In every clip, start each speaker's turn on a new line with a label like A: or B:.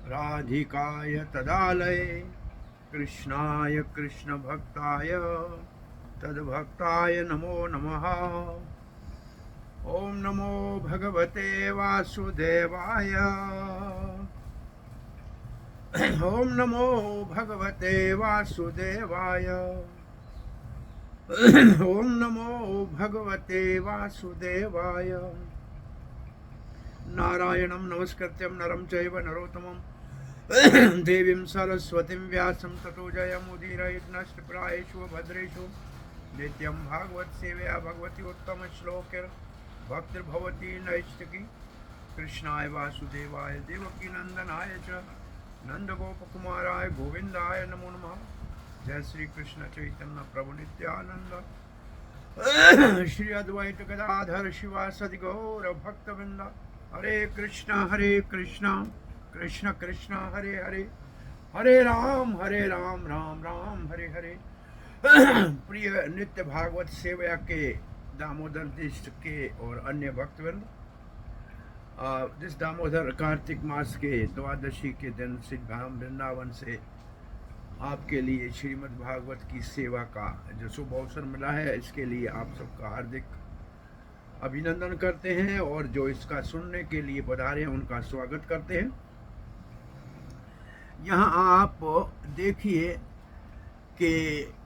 A: राधिकाय तदालये कृष्णाय कृष्णभक्ताय तद्भक्ताय नमो नमः। ओम नमो भगवते वासुदेवाय। ओम नमो भगवते वासुदेवाय। ओम नमो भगवते वासुदेवाय। नारायणं नमस्कृत्यं नरं चैव नरोत्तमं देवीं सरस्वतीं व्यासं ततो जयमुदीरयेत् नष्टप्रायेषु भद्रेषु नित्यं भागवत सेवया भगवती उत्तमश्लोके भक्तिर्भवती नैष्टिकी। कृष्णाय वासुदेवाय देवकी नंदनाय च नंदगोपकुमाराय गोविंदाय नमो नमः। जय श्री कृष्ण चैतन्य प्रभु नित्यानंद श्री अद्वैत गदाधर शिवासदि गौर भक्तवृंद। हरे कृष्णा कृष्ण कृष्ण हरे हरे, हरे राम राम राम हरे हरे। प्रिय नित्य भागवत सेवया के दामोदर देश के और अन्य भक्तवृंद, जिस दामोदर कार्तिक मास के द्वादशी के दिन श्री धाम वृंदावन से आपके लिए श्रीमद् भागवत की सेवा का जो शुभ अवसर मिला है, इसके लिए आप सबका हार्दिक अभिनंदन करते हैं और जो इसका सुनने के लिए पधारे हैं उनका स्वागत करते हैं। यहाँ आप देखिए कि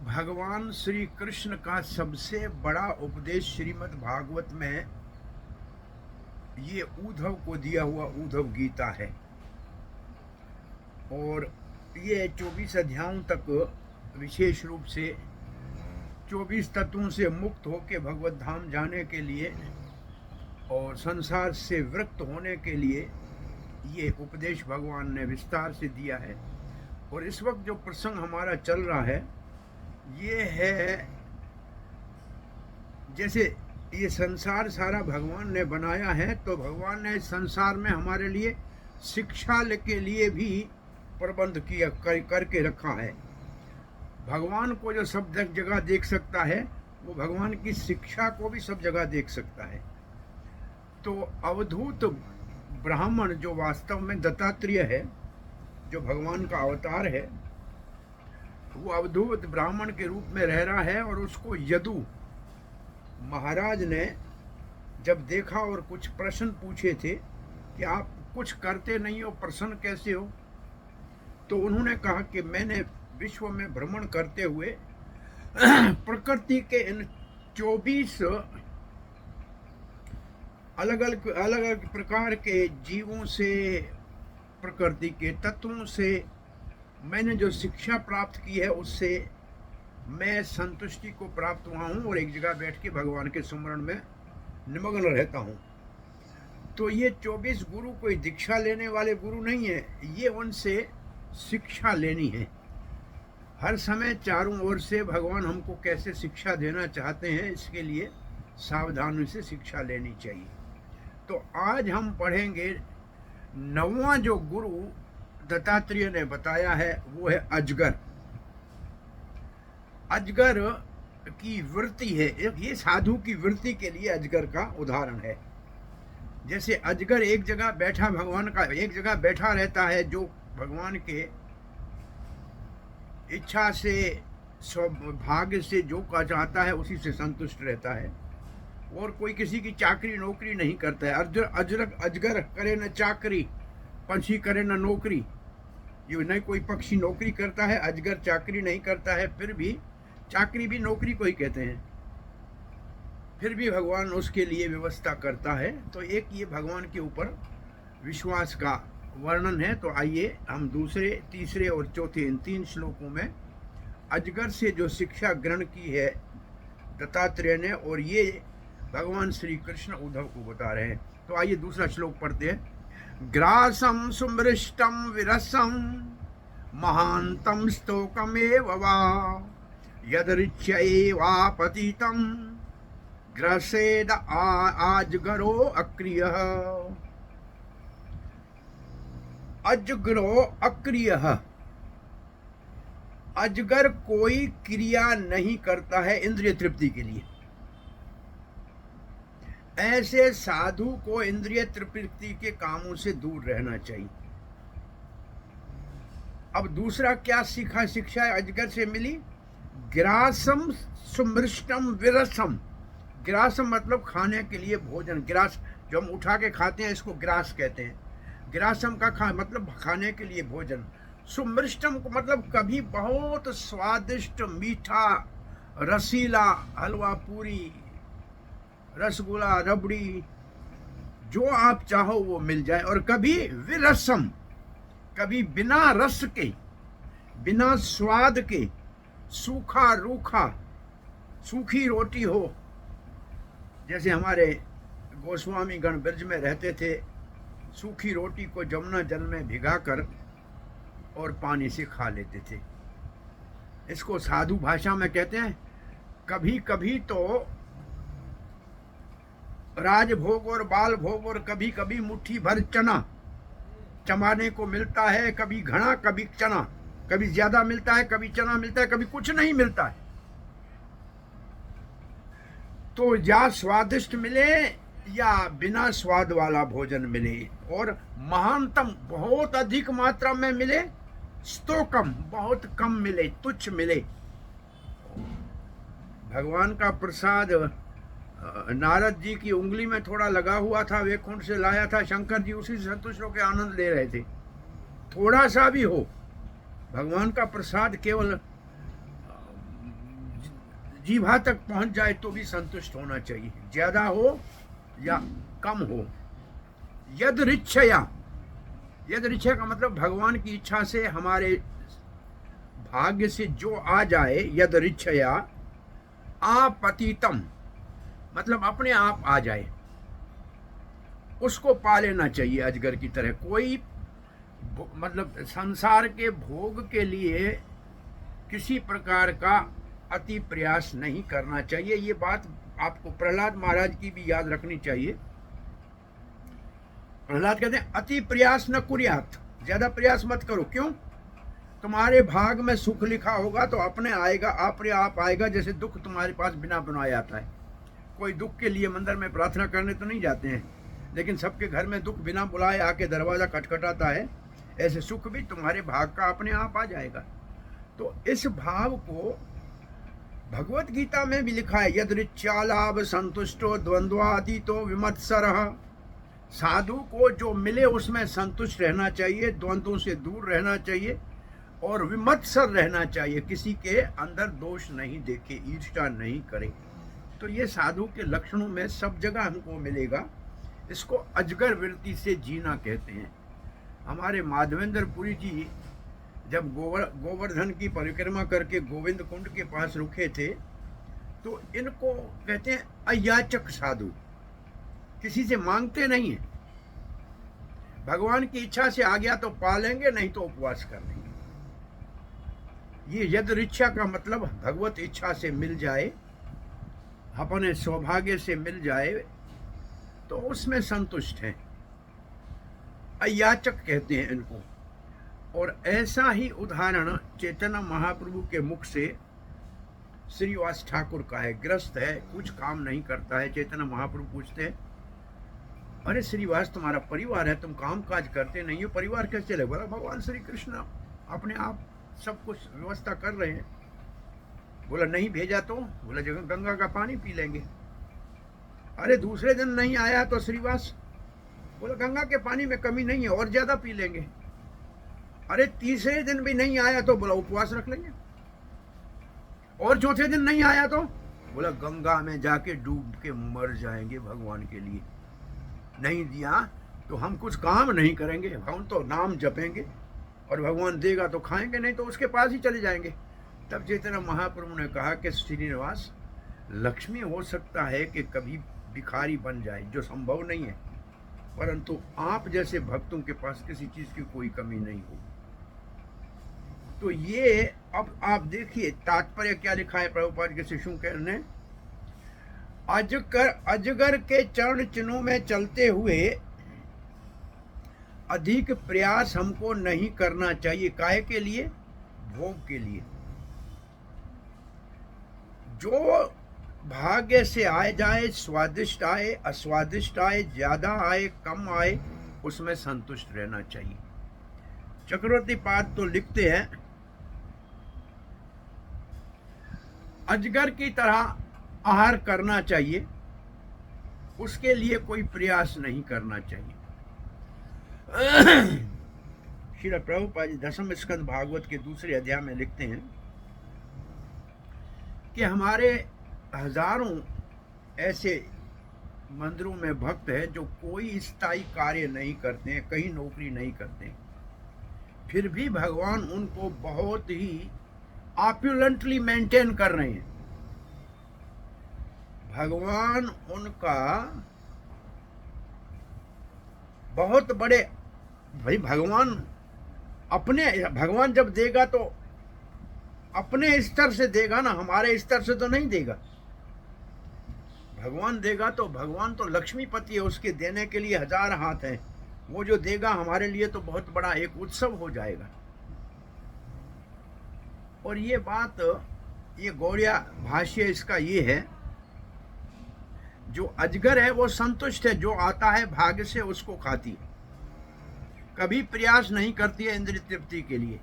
A: भगवान श्री कृष्ण का सबसे बड़ा उपदेश श्रीमद् भागवत में ये उद्धव को दिया हुआ उद्धव गीता है और ये 24 अध्यायों तक विशेष रूप से 24 तत्वों से मुक्त होकर भगवत धाम जाने के लिए और संसार से विरक्त होने के लिए ये उपदेश भगवान ने विस्तार से दिया है। और इस वक्त जो प्रसंग हमारा चल रहा है ये है, जैसे ये संसार सारा भगवान ने बनाया है, तो भगवान ने इस संसार में हमारे लिए शिक्षा के लिए भी प्रबंध किया करके रखा है। भगवान को जो सब जगह देख सकता है वो भगवान की शिक्षा को भी सब जगह देख सकता है। तो अवधूत ब्राह्मण जो वास्तव में दत्तात्रेय है, जो भगवान का अवतार है, वो अवधूत ब्राह्मण के रूप में रह रहा है। और उसको यदु महाराज ने जब देखा और कुछ प्रश्न पूछे थे कि आप कुछ करते नहीं हो, प्रसन्न कैसे हो, तो उन्होंने कहा कि मैंने विश्व में भ्रमण करते हुए प्रकृति के इन 24 अलग अलग प्रकार के जीवों से, प्रकृति के तत्वों से मैंने जो शिक्षा प्राप्त की है उससे मैं संतुष्टि को प्राप्त हुआ हूँ और एक जगह बैठ के भगवान के स्मरण में निमग्न रहता हूँ। तो ये 24 गुरु कोई दीक्षा लेने वाले गुरु नहीं है, ये उनसे शिक्षा लेनी है। हर समय चारों ओर से भगवान हमको कैसे शिक्षा देना चाहते हैं, इसके लिए सावधानी से शिक्षा लेनी चाहिए। तो आज हम पढ़ेंगे 9वां जो गुरु दत्तात्रेय ने बताया है वो है अजगर। अजगर की वृत्ति है, ये साधु की वृत्ति के लिए अजगर का उदाहरण है। जैसे अजगर एक जगह बैठा, भगवान का एक जगह बैठा रहता है, जो भगवान के इच्छा से भाग्य से जो का चाहता है उसी से संतुष्ट रहता है और कोई किसी की चाकरी नौकरी नहीं करता है। अजगर करे न चाकरी, पंछी करे न नौकरी। ये नहीं कोई पक्षी नौकरी करता है, अजगर चाकरी नहीं करता है, फिर भी चाकरी भी नौकरी को ही कहते हैं, फिर भी भगवान उसके लिए व्यवस्था करता है। तो एक ये भगवान के ऊपर विश्वास का वर्णन है। तो आइए हम दूसरे, तीसरे और चौथे इन 3 श्लोकों में अजगर से जो शिक्षा ग्रहण की है दत्तात्रेय ने, और ये भगवान श्री कृष्ण उद्धव को बता रहे हैं। तो आइए दूसरा श्लोक पढ़ते हैं। ग्रासम सुमृष्टम विरसम महांतम स्तोकमेव वा यदृच्छयैवापतितं ग्रसेद आजगरो अक्रियः। अजगरो अक्रियः, अजगर कोई क्रिया नहीं करता है इंद्रिय तृप्ति के लिए। ऐसे साधु को इंद्रिय तृप्ति के कामों से दूर रहना चाहिए। अब दूसरा क्या सीखा, शिक्षा अजगर से मिली, ग्रासम सुमृष्टम विरसम। ग्रासम मतलब खाने के लिए भोजन, ग्रास जो हम उठा के खाते हैं इसको ग्रास कहते हैं। ग्रासम का मतलब खाने के लिए भोजन। सुमृष्टम को मतलब कभी बहुत स्वादिष्ट मीठा रसीला हलवा पूरी रसगुल्ला रबड़ी जो आप चाहो वो मिल जाए। और कभी विरसम, कभी बिना रस के बिना स्वाद के सूखा रूखा सूखी रोटी हो। जैसे हमारे गोस्वामी गण ब्रज में रहते थे, सूखी रोटी को जमुना जल में भिगाकर और पानी से खा लेते थे। इसको साधु भाषा में कहते हैं कभी कभी तो राजभोग और बाल भोग, और कभी कभी मुट्ठी भर चना चमाने को मिलता है, कभी घना कभी चना, कभी ज्यादा मिलता है, कभी चना मिलता है, कभी कुछ नहीं मिलता है। तो या स्वादिष्ट मिले या बिना स्वाद वाला भोजन मिले, और महानतम बहुत अधिक मात्रा में मिले, स्तोकम बहुत कम मिले, तुच्छ मिले। भगवान का प्रसाद नारद जी की उंगली में थोड़ा लगा हुआ था, वैकुंठ से लाया था, शंकर जी उसी से संतुष्ट होकर आनंद ले रहे थे। थोड़ा सा भी हो, भगवान का प्रसाद केवल जीभा तक पहुंच जाए तो भी संतुष्ट होना चाहिए, ज्यादा हो या कम हो। यद रिच्छया, यद रिच्छा का मतलब भगवान की इच्छा से हमारे भाग्य से जो आ जाए, यद रिच्छया आपतितम मतलब अपने आप आ जाए, उसको पा लेना चाहिए अजगर की तरह। कोई मतलब संसार के भोग के लिए किसी प्रकार का अति प्रयास नहीं करना चाहिए। ये बात आपको प्रहलाद महाराज की भी याद रखनी चाहिए। प्रहलाद कहते हैं अति प्रयास न कुर्यात, ज्यादा प्रयास मत करो। क्यों? तुम्हारे भाग में सुख लिखा होगा तो अपने आएगा, अपने आप आएगा। जैसे दुख तुम्हारे पास बिना बुलाए आता है। कोई दुख के लिए मंदिर में प्रार्थना करने तो नहीं जाते हैं, लेकिन सबके घर में दुख बिना बुलाए आके दरवाजा खटखटाता है। ऐसे सुख भी तुम्हारे भाग का अपने आप आ जाएगा। तो इस भाव को भगवत गीता में भी लिखा है, यदृच्छालाभ संतुष्टो द्वंद्वादितो विमत्सरः। साधु को जो मिले उसमें संतुष्ट रहना चाहिए, द्वंद्वों से दूर रहना चाहिए और विमत्सर रहना चाहिए, किसी के अंदर दोष नहीं देखे, ईर्ष्या नहीं करे। तो ये साधु के लक्षणों में सब जगह हमको मिलेगा। इसको अजगर वृत्ति से जीना कहते हैं। हमारे माधवेंद्रपुरी जी जब गोवर्धन की परिक्रमा करके गोविंद कुंड के पास रुके थे, तो इनको कहते हैं अयाचक साधु, किसी से मांगते नहीं है। भगवान की इच्छा से आ गया तो पालेंगे, नहीं तो उपवास कर लेंगे। ये यद इच्छा का मतलब भगवत इच्छा से मिल जाए, अपने सौभाग्य से मिल जाए तो उसमें संतुष्ट हैं। अयाचक कहते हैं इनको। और ऐसा ही उदाहरण चैतन्य महाप्रभु के मुख से श्रीवास ठाकुर का है। ग्रस्त है, कुछ काम नहीं करता है। चैतन्य महाप्रभु पूछते हैं, अरे श्रीवास तुम्हारा परिवार है, तुम काम काज करते नहीं हो, परिवार कैसे चले? बोला भगवान श्री कृष्ण अपने आप सब कुछ व्यवस्था कर रहे हैं। बोला नहीं भेजा तो? बोला जगह गंगा का पानी पी लेंगे। अरे दूसरे दिन नहीं आया तो श्रीवास? बोला गंगा के पानी में कमी नहीं है, और ज्यादा पी लेंगे। अरे तीसरे दिन भी नहीं आया तो? बोला उपवास रख लेंगे। और चौथे दिन नहीं आया तो? बोला गंगा में जाके डूब के मर जाएंगे भगवान के लिए। नहीं दिया तो हम कुछ काम नहीं करेंगे, हम तो नाम जपेंगे, और भगवान देगा तो खाएंगे, नहीं तो उसके पास ही चले जाएंगे। तब चैतन्य महाप्रभु ने कहा कि श्रीनिवास, लक्ष्मी हो सकता है कि कभी भिखारी बन जाए, जो संभव नहीं है, परंतु आप जैसे भक्तों के पास किसी चीज की कोई कमी नहीं हो। तो ये अब आप देखिए तात्पर्य क्या लिखा है प्रभुपाद के शिष्यों ने। अजगर के चरण चिन्हों में चलते हुए अधिक प्रयास हमको नहीं करना चाहिए। काहे के लिए? भोग के लिए। जो भाग्य से आए जाए, स्वादिष्ट आए अस्वादिष्ट आए, ज्यादा आए कम आए, उसमें संतुष्ट रहना चाहिए। चक्रवर्ती पाद तो लिखते हैं, अजगर की तरह आहार करना चाहिए, उसके लिए कोई प्रयास नहीं करना चाहिए। श्री प्रभुपाद जी 10वें स्कंद भागवत के दूसरे अध्याय में लिखते हैं कि हमारे हजारों ऐसे मंदिरों में भक्त है जो कोई स्थायी कार्य नहीं करते हैं, कहीं नौकरी नहीं करते हैं, फिर भी भगवान उनको बहुत ही ऑप्युलेंटली मेंटेन कर रहे हैं। भगवान उनका बहुत बड़े, भाई भगवान जब देगा तो अपने स्तर से देगा ना, हमारे स्तर से तो नहीं देगा। भगवान देगा तो भगवान तो लक्ष्मीपति है, उसके देने के लिए हजार हाथ हैं। वो जो देगा हमारे लिए तो बहुत बड़ा एक उत्सव हो जाएगा। और ये बात, ये गौड़िया भाष्य इसका ये है, जो अजगर है वो संतुष्ट है, जो आता है भाग्य से उसको खाती है, कभी प्रयास नहीं करती है इंद्रिय तृप्ति के लिए।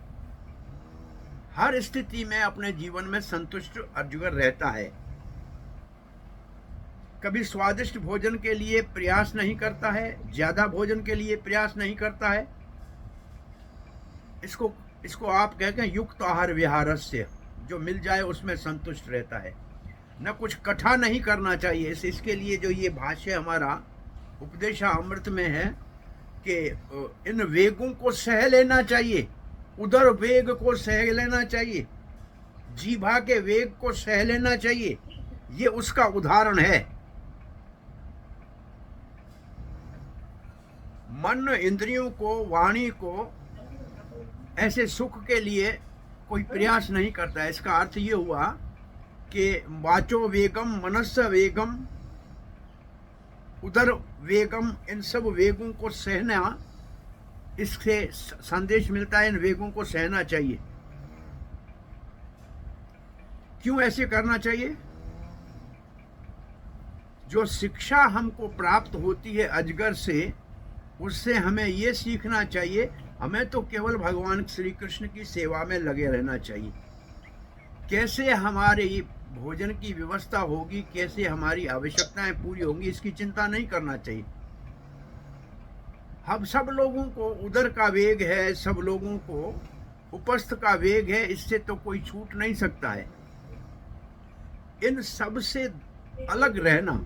A: हर स्थिति में अपने जीवन में संतुष्ट अजगर रहता है, कभी स्वादिष्ट भोजन के लिए प्रयास नहीं करता है, ज्यादा भोजन के लिए प्रयास नहीं करता है। इसको आप कहते हैं युक्त आहार विहारस्य, जो मिल जाए उसमें संतुष्ट रहता है, न कुछ कठा नहीं करना चाहिए। इसके लिए जो ये भाष्य हमारा उपदेशामृत में है कि इन वेगों को सह लेना चाहिए, उदर वेग को सह लेना चाहिए, जीभा के वेग को सह लेना चाहिए, ये उसका उदाहरण है। मन इंद्रियों को, वाणी को ऐसे सुख के लिए कोई प्रयास नहीं करता है। इसका अर्थ ये हुआ कि वाचो वेगम, मनस्य वेगम, उदर वेगम, इन सब वेगों को सहना, इससे संदेश मिलता है इन वेगों को सहना चाहिए। क्यों ऐसे करना चाहिए? जो शिक्षा हमको प्राप्त होती है अजगर से, उससे हमें ये सीखना चाहिए, हमें तो केवल भगवान श्री कृष्ण की सेवा में लगे रहना चाहिए। कैसे हमारी भोजन की व्यवस्था होगी, कैसे हमारी आवश्यकताएं पूरी होंगी, इसकी चिंता नहीं करना चाहिए। हम सब लोगों को उदर का वेग है, सब लोगों को उपस्थ का वेग है, इससे तो कोई छूट नहीं सकता है। इन सब से अलग रहना,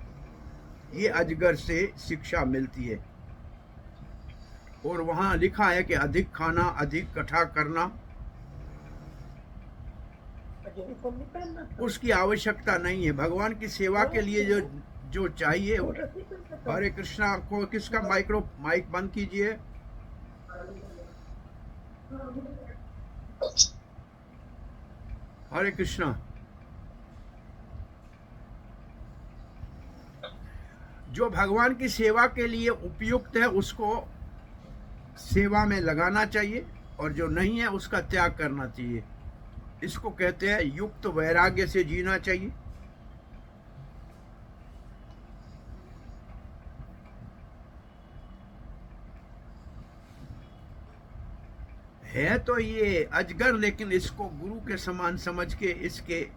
A: ये अजगर से शिक्षा मिलती है। और वहां लिखा है कि अधिक खाना, अधिक कठा करना, उसकी आवश्यकता नहीं है। भगवान की सेवा के लिए जो चाहिए। हरे कृष्णा को किसका माइक बंद कीजिए। हरे कृष्णा। जो भगवान की सेवा के लिए उपयुक्त है उसको सेवा में लगाना चाहिए, और जो नहीं है उसका त्याग करना चाहिए। इसको कहते हैं युक्त वैराग्य से जीना चाहिए। है तो ये अजगर, लेकिन इसको गुरु के समान समझ के इसके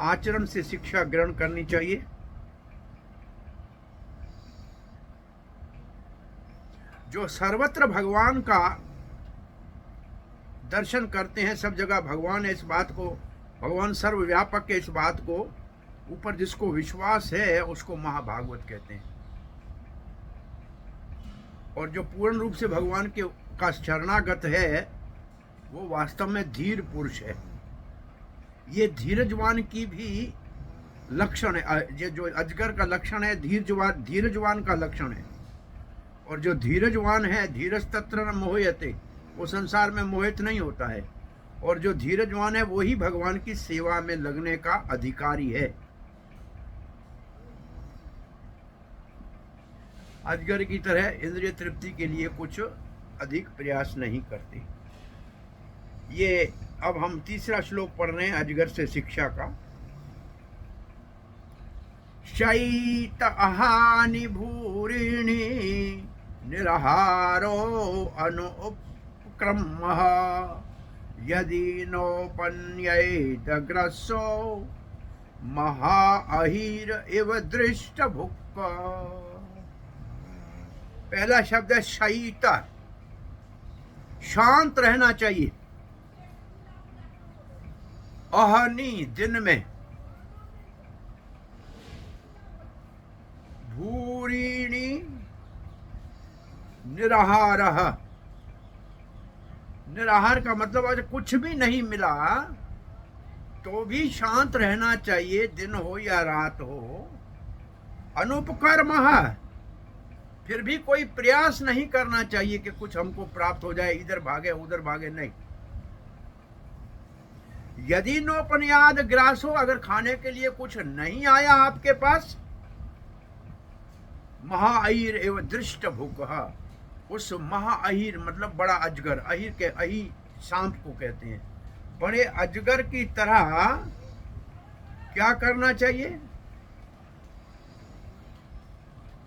A: आचरण से शिक्षा ग्रहण करनी चाहिए। जो सर्वत्र भगवान का दर्शन करते हैं, सब जगह भगवान है, इस बात को, भगवान सर्वव्यापक है, इस बात को ऊपर जिसको विश्वास है उसको महाभागवत कहते हैं। और जो पूर्ण रूप से भगवान के का शरणागत है वो वास्तव में धीर पुरुष है। ये धीरजवान की भी लक्षण है। ये जो अजगर का लक्षण है धीरजवान का लक्षण है। और जो धीरजवान है, धीरज तत्र न मोहयते, वो संसार में मोहित नहीं होता है। और जो धीरजवान है वही भगवान की सेवा में लगने का अधिकारी है। अजगर की तरह इंद्रिय तृप्ति के लिए कुछ अधिक प्रयास नहीं करते। ये अब हम तीसरा श्लोक पढ़ रहे हैं अजगर से शिक्षा का। शैत अहानि भूरिणी निरहारो अनुपकारिणी क्रमः यदि नोपन्येत ग्रसो महाअहिर इव दृष्ट भुक्। पहला शब्द है शयिता, शांत रहना चाहिए। अहनी दिन में, भूरिणी निराहारः, निराहार का मतलब आज कुछ भी नहीं मिला तो भी शांत रहना चाहिए, दिन हो या रात हो। अनुपकर्मः, फिर भी कोई प्रयास नहीं करना चाहिए कि कुछ हमको प्राप्त हो जाए, इधर भागे उधर भागे, नहीं। यदि नोपनियाद ग्रासो, अगर खाने के लिए कुछ नहीं आया आपके पास, महाअहिर एवं दृष्ट भुक्ः, उस महाअहिर मतलब बड़ा अजगर, अहिर के अहि सांप को कहते हैं, बड़े अजगर की तरह क्या करना चाहिए?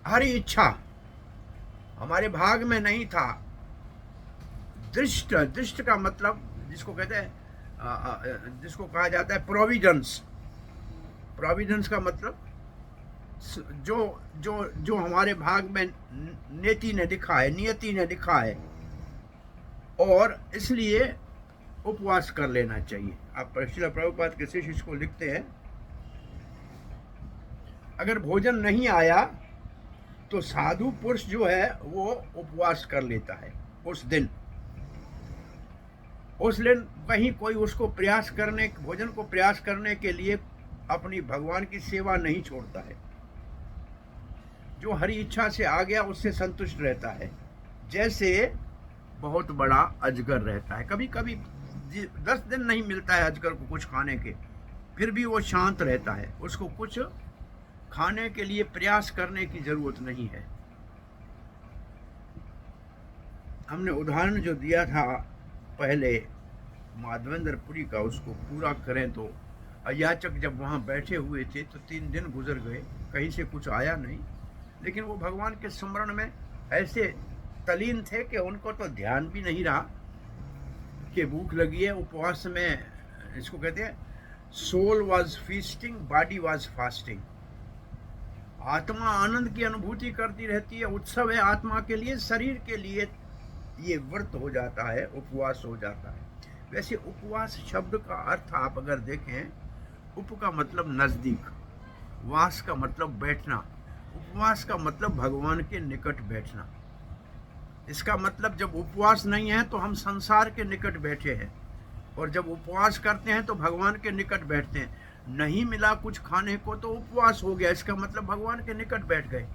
A: हरी इच्छा हमारे भाग में नहीं था। दृष्ट, दृष्ट का मतलब जिसको कहते हैं, जिसको कहा जाता है प्रोविजंस। प्रोविजंस का मतलब जो जो जो हमारे भाग में नीति ने लिखा है, नियति ने लिखा है, और इसलिए उपवास कर लेना चाहिए। आप श्रील प्रभुपाद के शिष्य इसको लिखते हैं, अगर भोजन नहीं आया तो साधु पुरुष जो है वो उपवास कर लेता है उस दिन। कहीं कोई उसको प्रयास करने, भोजन को प्रयास करने के लिए अपनी भगवान की सेवा नहीं छोड़ता है। जो हरी इच्छा से आ गया उससे संतुष्ट रहता है, जैसे बहुत बड़ा अजगर रहता है। कभी कभी 10 दिन नहीं मिलता है अजगर को कुछ खाने के, फिर भी वो शांत रहता है, उसको कुछ खाने के लिए प्रयास करने की जरूरत नहीं है। हमने उदाहरण जो दिया था पहले माधवेंद्रपुरी का, उसको पूरा करें तो अयाचक जब वहाँ बैठे हुए थे तो 3 दिन गुजर गए, कहीं से कुछ आया नहीं, लेकिन वो भगवान के स्मरण में ऐसे तलीन थे कि उनको तो ध्यान भी नहीं रहा कि भूख लगी है। उपवास में इसको कहते हैं soul was feasting, body was fasting. आत्मा आनंद की अनुभूति करती रहती है, उत्सव है आत्मा के लिए, शरीर के लिए ये व्रत हो जाता है, उपवास हो जाता है। वैसे उपवास शब्द का अर्थ आप अगर देखें, उप का मतलब नजदीक, वास का मतलब बैठना, उपवास का मतलब भगवान के निकट बैठना। इसका मतलब जब उपवास नहीं है तो हम संसार के निकट बैठे हैं, और जब उपवास करते हैं तो भगवान के निकट बैठते हैं। नहीं मिला कुछ खाने को तो उपवास हो गया, इसका मतलब भगवान के निकट बैठ गए।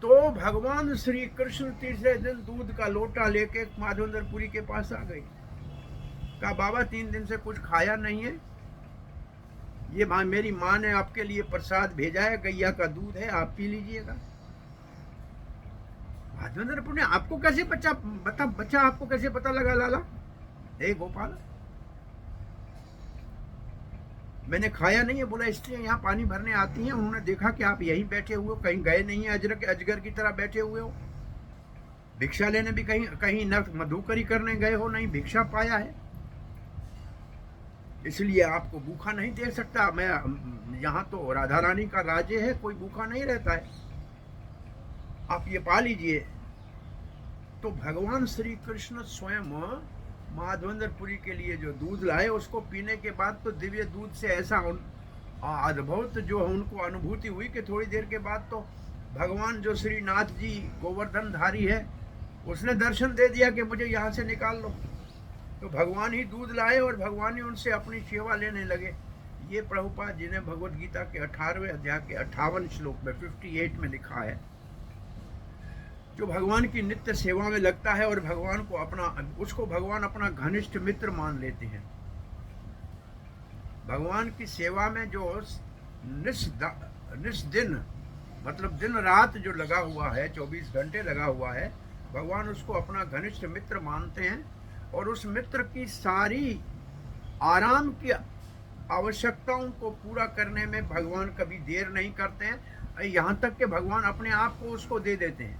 A: तो भगवान श्री कृष्ण तीसरे दिन दूध का लोटा लेके माधवेंद्रपुरी के पास आ गए। कहा, बाबा 3 दिन से कुछ खाया नहीं है, ये मेरी माँ ने आपके लिए प्रसाद भेजा है, गैया का दूध है, आप पी लीजिएगा। माधवेंद्रपुरी ने, आपको कैसे बच्चा आपको कैसे पता लगा लाला? हे गोपाल, मैंने खाया नहीं है। बोला, स्त्रियां यहाँ पानी भरने आती हैं, उन्होंने देखा कि आप यहीं बैठे हुए हो, कहीं गए नहीं है, अजगर की तरह बैठे हुए हो। भिक्षा लेने भी कहीं न मधुकरी करने गए हो, नहीं भिक्षा पाया है, इसलिए आपको भूखा नहीं दे सकता। मैं यहाँ तो राधा रानी का राज्य है, कोई भूखा नहीं रहता है, आप ये पा लीजिए। तो भगवान श्री कृष्ण स्वयं माधवेंद्रपुरी के लिए जो दूध लाए, उसको पीने के बाद तो दिव्य दूध से ऐसा अद्भुत जो उनको अनुभूति हुई कि थोड़ी देर के बाद तो भगवान जो श्रीनाथ जी गोवर्धन धारी है, उसने दर्शन दे दिया कि मुझे यहाँ से निकाल लो। तो भगवान ही दूध लाए और भगवान ही उनसे अपनी सेवा लेने लगे। ये प्रभुपाद जी ने भगवद गीता के 18वें अध्याय के 58 श्लोक में 58 में लिखा है। जो भगवान की नित्य सेवा में लगता है और भगवान को उसको भगवान अपना घनिष्ठ मित्र मान लेते हैं। भगवान की सेवा में जो निस्दिन मतलब दिन रात जो लगा हुआ है, 24 घंटे लगा हुआ है, भगवान उसको अपना घनिष्ठ मित्र मानते हैं, और उस मित्र की सारी आराम की आवश्यकताओं को पूरा करने में भगवान कभी देर नहीं करते हैं, यहाँ तक कि भगवान अपने आप को उसको दे देते हैं।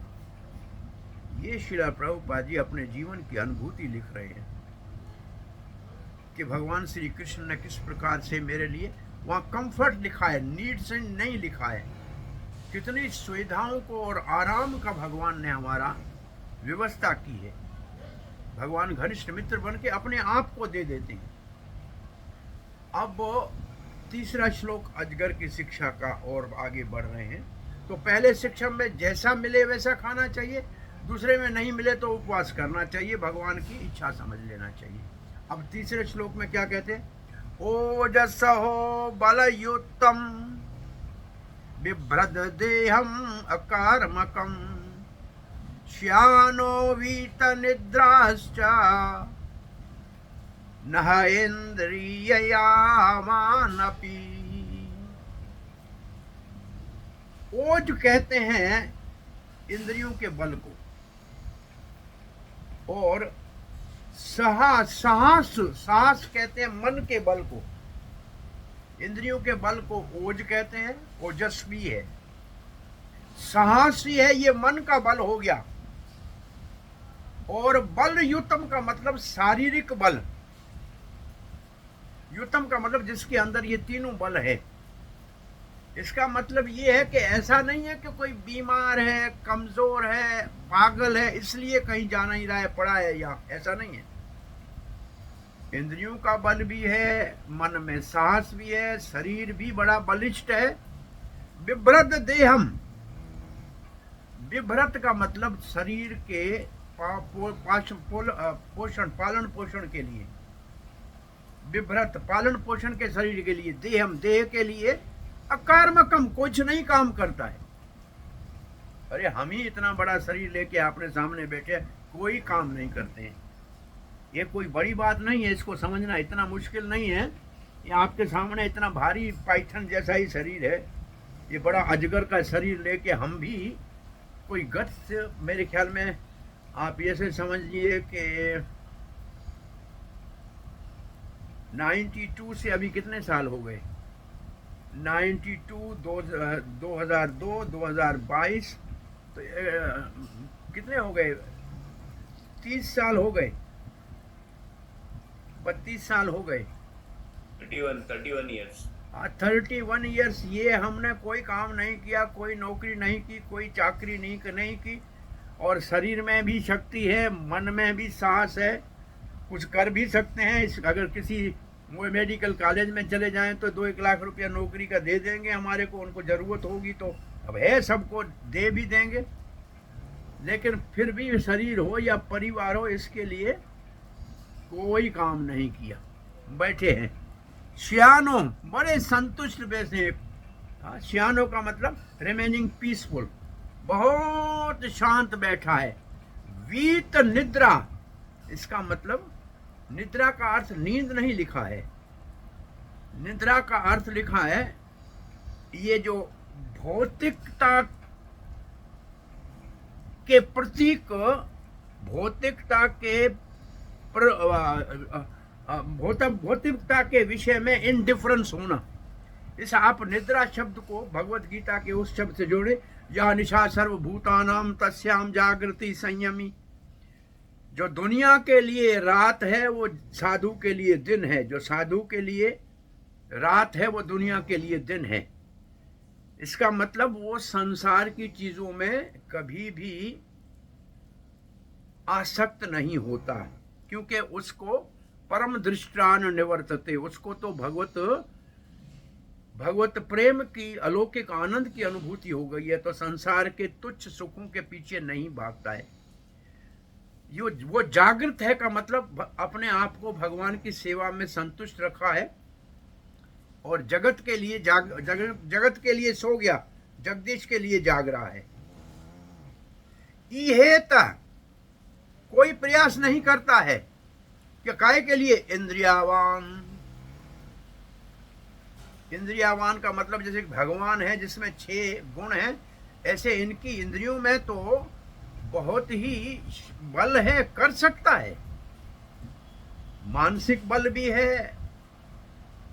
A: ये श्रील प्रभुपाद जी अपने जीवन की अनुभूति लिख रहे हैं कि भगवान श्री कृष्ण ने किस प्रकार से मेरे लिए, वहाँ कंफर्ट लिखा है, नीड्स नहीं लिखा है, कितनी सुविधाओं को और आराम का भगवान ने हमारा व्यवस्था की है। भगवान घनिष्ठ मित्र बन के अपने आप को दे देते हैं। अब तीसरा श्लोक अजगर की शिक्षा का और आगे बढ़ रहे हैं। तो पहले शिक्षा में जैसा मिले वैसा खाना चाहिए, दूसरे में नहीं मिले तो उपवास करना चाहिए, भगवान की इच्छा समझ लेना चाहिए। अब तीसरे श्लोक में क्या कहते हैं? ओजसहो बलयुक्तम बिभ्रद देहम अकारमकम श्यानो वीत निद्राश्च नह इंद्रिययामानपि। ओज कहते हैं इंद्रियों के बल को, और साहस कहते हैं मन के बल को। इंद्रियों के बल को ओज कहते हैं, ओजस्वी है। साहसी है, ये मन का बल हो गया। और बल युतम का मतलब शारीरिक बल, युतम का मतलब जिसके अंदर ये तीनों बल है। इसका मतलब ये है कि ऐसा नहीं है कि कोई बीमार है, कमजोर है, पागल है, इसलिए कहीं जा नहीं रहा है, पड़ा है, या ऐसा नहीं है। इंद्रियों का बल भी है, मन में साहस भी है, शरीर भी बड़ा बलिष्ठ है। बिभ्रत देहम, बिभ्रत का मतलब शरीर के पालन पोषण के लिए, बिभ्रत पालन पोषण के शरीर के लिए, देहम देह के लिए, अकर्मकम कुछ नहीं काम करता है। अरे हम ही इतना बड़ा शरीर लेके आपने सामने बैठे, कोई काम नहीं करते हैं। ये कोई बड़ी बात नहीं है, इसको समझना इतना मुश्किल नहीं है। ये आपके सामने इतना भारी पाइथन जैसा ही शरीर है, ये बड़ा अजगर का शरीर लेके हम भी कोई गट्स, मेरे ख्याल में आप ये से समझिए कि 92 से अभी कितने साल हो गए? 92, 2002, 2022, तो कितने हो गए? 30 साल हो गए, 32 साल हो गए,
B: 31 ईयर्स।
A: 31 ईयर्स। ये हमने कोई काम नहीं किया, कोई नौकरी नहीं की, कोई चाकरी नहीं की, और शरीर में भी शक्ति है, मन में भी साहस है, कुछ कर भी सकते हैं। अगर किसी मेडिकल कॉलेज में चले जाएं तो 2-1 लाख रुपया नौकरी का दे देंगे हमारे को, उनको ज़रूरत होगी तो, अब है सबको दे भी देंगे। लेकिन फिर भी शरीर हो या परिवार हो, इसके लिए कोई काम नहीं किया, बैठे हैं। श्यानो, बड़े संतुष्ट बैठे। श्यानो का मतलब रिमेनिंग पीसफुल, बहुत शांत बैठा है। वीत निद्रा, इसका मतलब निद्रा का अर्थ नींद नहीं लिखा है, निद्रा का अर्थ लिखा है ये जो भौतिकता के प्रतीक, भौतिकता के भौतिकता के विषय में इनडिफरेंस होना। इस आप निद्रा शब्द को भगवत गीता के उस शब्द से जोड़े, या निशा सर्वभूतानाम तस्याम जागृति संयमी। जो दुनिया के लिए रात है वो साधु के लिए दिन है, जो साधु के लिए रात है वो दुनिया के लिए दिन है। इसका मतलब वो संसार की चीजों में कभी भी आसक्त नहीं होता, क्योंकि उसको परम दृष्टान निवर्तते, उसको तो भगवत प्रेम की अलौकिक आनंद की अनुभूति हो गई है, तो संसार के तुच्छ सुखों के पीछे नहीं भागता है। वो जागृत है का मतलब अपने आप को भगवान की सेवा में संतुष्ट रखा है, और जगत के लिए जगत के लिए सो गया, जगदीश के लिए जाग रहा है। इहेता, कोई प्रयास नहीं करता है कि काय के लिए? इंद्रियावान। इंद्रियावान का मतलब जैसे भगवान है जिसमें 6 गुण हैं, ऐसे इनकी इंद्रियों में तो बहुत ही बल है, कर सकता है। मानसिक बल भी है,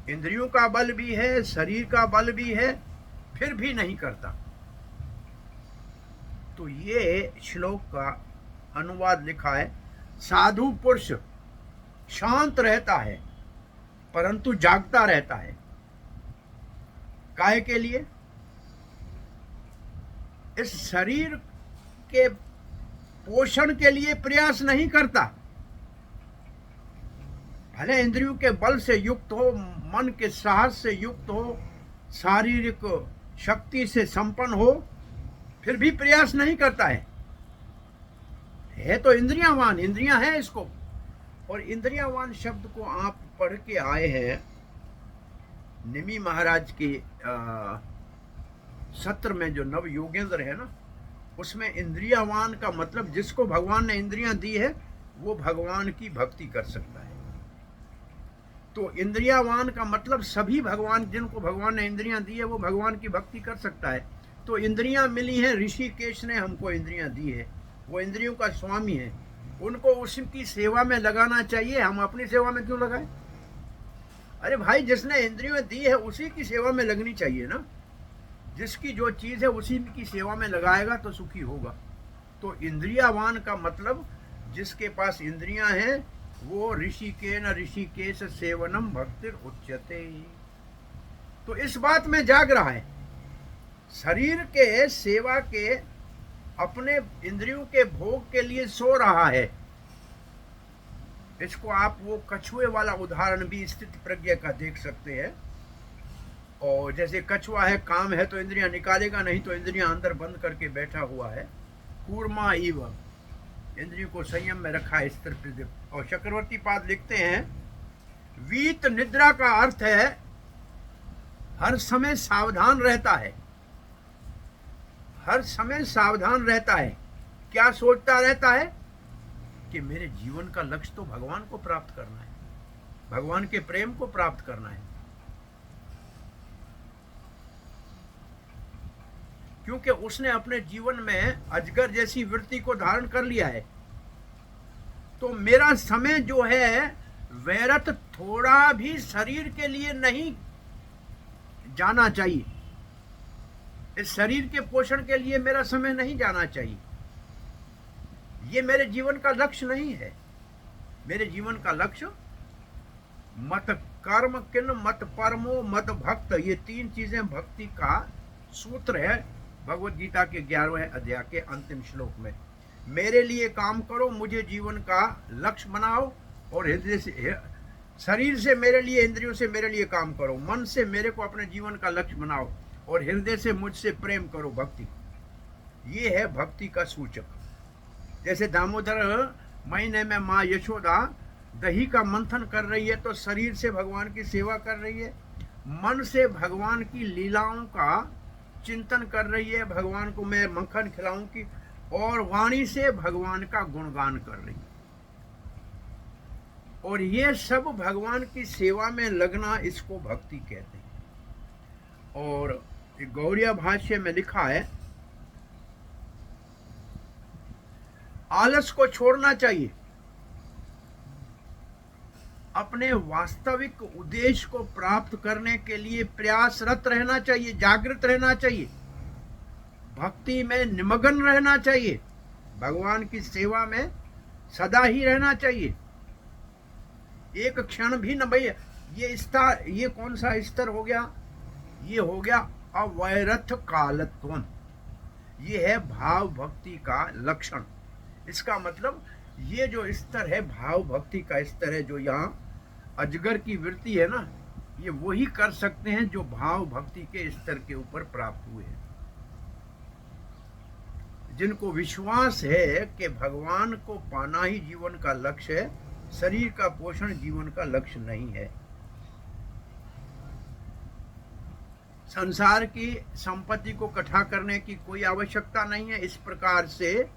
A: इंद्रियों का बल भी है, शरीर का बल भी है, फिर भी नहीं करता। तो ये श्लोक का अनुवाद लिखा है, साधु पुरुष शांत रहता है परंतु जागता रहता है। काहे के लिए? इस शरीर के पोषण के लिए प्रयास नहीं करता। भले इंद्रियों के बल से युक्त हो, मन के साहस से युक्त हो, शारीरिक शक्ति से संपन्न हो, फिर भी प्रयास नहीं करता है तो इंद्रियावान, इंद्रियां हैं इसको। और इंद्रियावान शब्द को आप पढ़ के आए हैं निमि महाराज के सत्र में, जो नव योगेंद्र है ना, उसमें इंद्रियावान का मतलब जिसको भगवान ने इंद्रियां दी है वो भगवान की भक्ति कर सकता है। तो इंद्रियावान का मतलब सभी भगवान, जिनको भगवान ने इंद्रियां दी है वो भगवान की भक्ति कर सकता है। तो इंद्रियां मिली हैं, ऋषिकेश ने हमको इंद्रियां दी है, वो इंद्रियों का स्वामी है, उनको उसकी सेवा में लगाना चाहिए। हम अपनी सेवा में क्यों लगाएं? अरे भाई, जिसने इंद्रियां दी है उसी की सेवा में लगनी चाहिए ना। जिसकी जो चीज़ है उसी की सेवा में लगाएगा तो सुखी होगा। तो इंद्रियावान का मतलब जिसके पास इंद्रियां हैं वो ऋषिकेश सेवनम भक्तिर उच्यते। तो इस बात में जाग रहा है, शरीर के सेवा के, अपने इंद्रियों के भोग के लिए सो रहा है। इसको आप वो कछुए वाला उदाहरण भी स्थिति प्रज्ञा का देख सकते हैं। और जैसे कछुआ है, काम है तो इंद्रियां निकालेगा, नहीं तो इंद्रियां अंदर बंद करके बैठा हुआ है। कूर्मा इव, इंद्रियों को संयम में रखा है इस तरह। और चक्रवर्ती पाद लिखते हैं, वीत निद्रा का अर्थ है हर समय सावधान रहता है। हर समय सावधान रहता है। क्या सोचता रहता है? कि मेरे जीवन का लक्ष्य तो भगवान को प्राप्त करना है, भगवान के प्रेम को प्राप्त करना है। क्योंकि उसने अपने जीवन में अजगर जैसी वृत्ति को धारण कर लिया है। तो मेरा समय जो है व्यर्थ थोड़ा भी शरीर के लिए नहीं जाना चाहिए। इस शरीर के पोषण के लिए मेरा समय नहीं जाना चाहिए। ये मेरे जीवन का लक्ष्य नहीं है। मेरे जीवन का लक्ष्य मत कर्म किन मत परमो मत भक्त, ये तीन चीजें भक्ति का सूत्र है भगवत गीता के 11वें अध्याय के अंतिम श्लोक में। मेरे लिए काम करो, मुझे जीवन का लक्ष्य बनाओ, और हृदय से, शरीर से मेरे लिए, इंद्रियों से मेरे लिए काम करो, मन से मेरे को अपने जीवन का लक्ष्य बनाओ, और हृदय से मुझसे प्रेम करो, भक्ति। ये है भक्ति का सूचक। जैसे दामोदर महीने में माँ यशोदा दही का मंथन कर रही है तो शरीर से भगवान की सेवा कर रही है, मन से भगवान की लीलाओं का चिंतन कर रही है, भगवान को मैं मक्खन खिलाऊं की, और वाणी से भगवान का गुणगान कर रही है। और ये सब भगवान की सेवा में लगना, इसको भक्ति कहते हैं। और गौड़िया भाष्य में लिखा है, आलस को छोड़ना चाहिए, अपने वास्तविक उद्देश्य को प्राप्त करने के लिए प्रयासरत रहना चाहिए, जागृत रहना चाहिए, भक्ति में निमग्न रहना चाहिए, भगवान की सेवा में सदा ही रहना चाहिए। एक क्षण भी न भैया, ये कौन सा स्तर हो गया? ये हो गया अवैरथ कालत्वम। ये है भाव भक्ति का लक्षण। इसका मतलब ये जो स्तर है भाव भक्ति का स्तर है, जो यहाँ अजगर की वृत्ति है ना, ये वही कर सकते हैं जो भाव भक्ति के स्तर के ऊपर प्राप्त हुए हैं। जिनको विश्वास है कि भगवान को पाना ही जीवन का लक्ष्य है, शरीर का पोषण जीवन का लक्ष्य नहीं है। संसार की संपत्ति को इकट्ठा करने की कोई आवश्यकता नहीं है। इस प्रकार से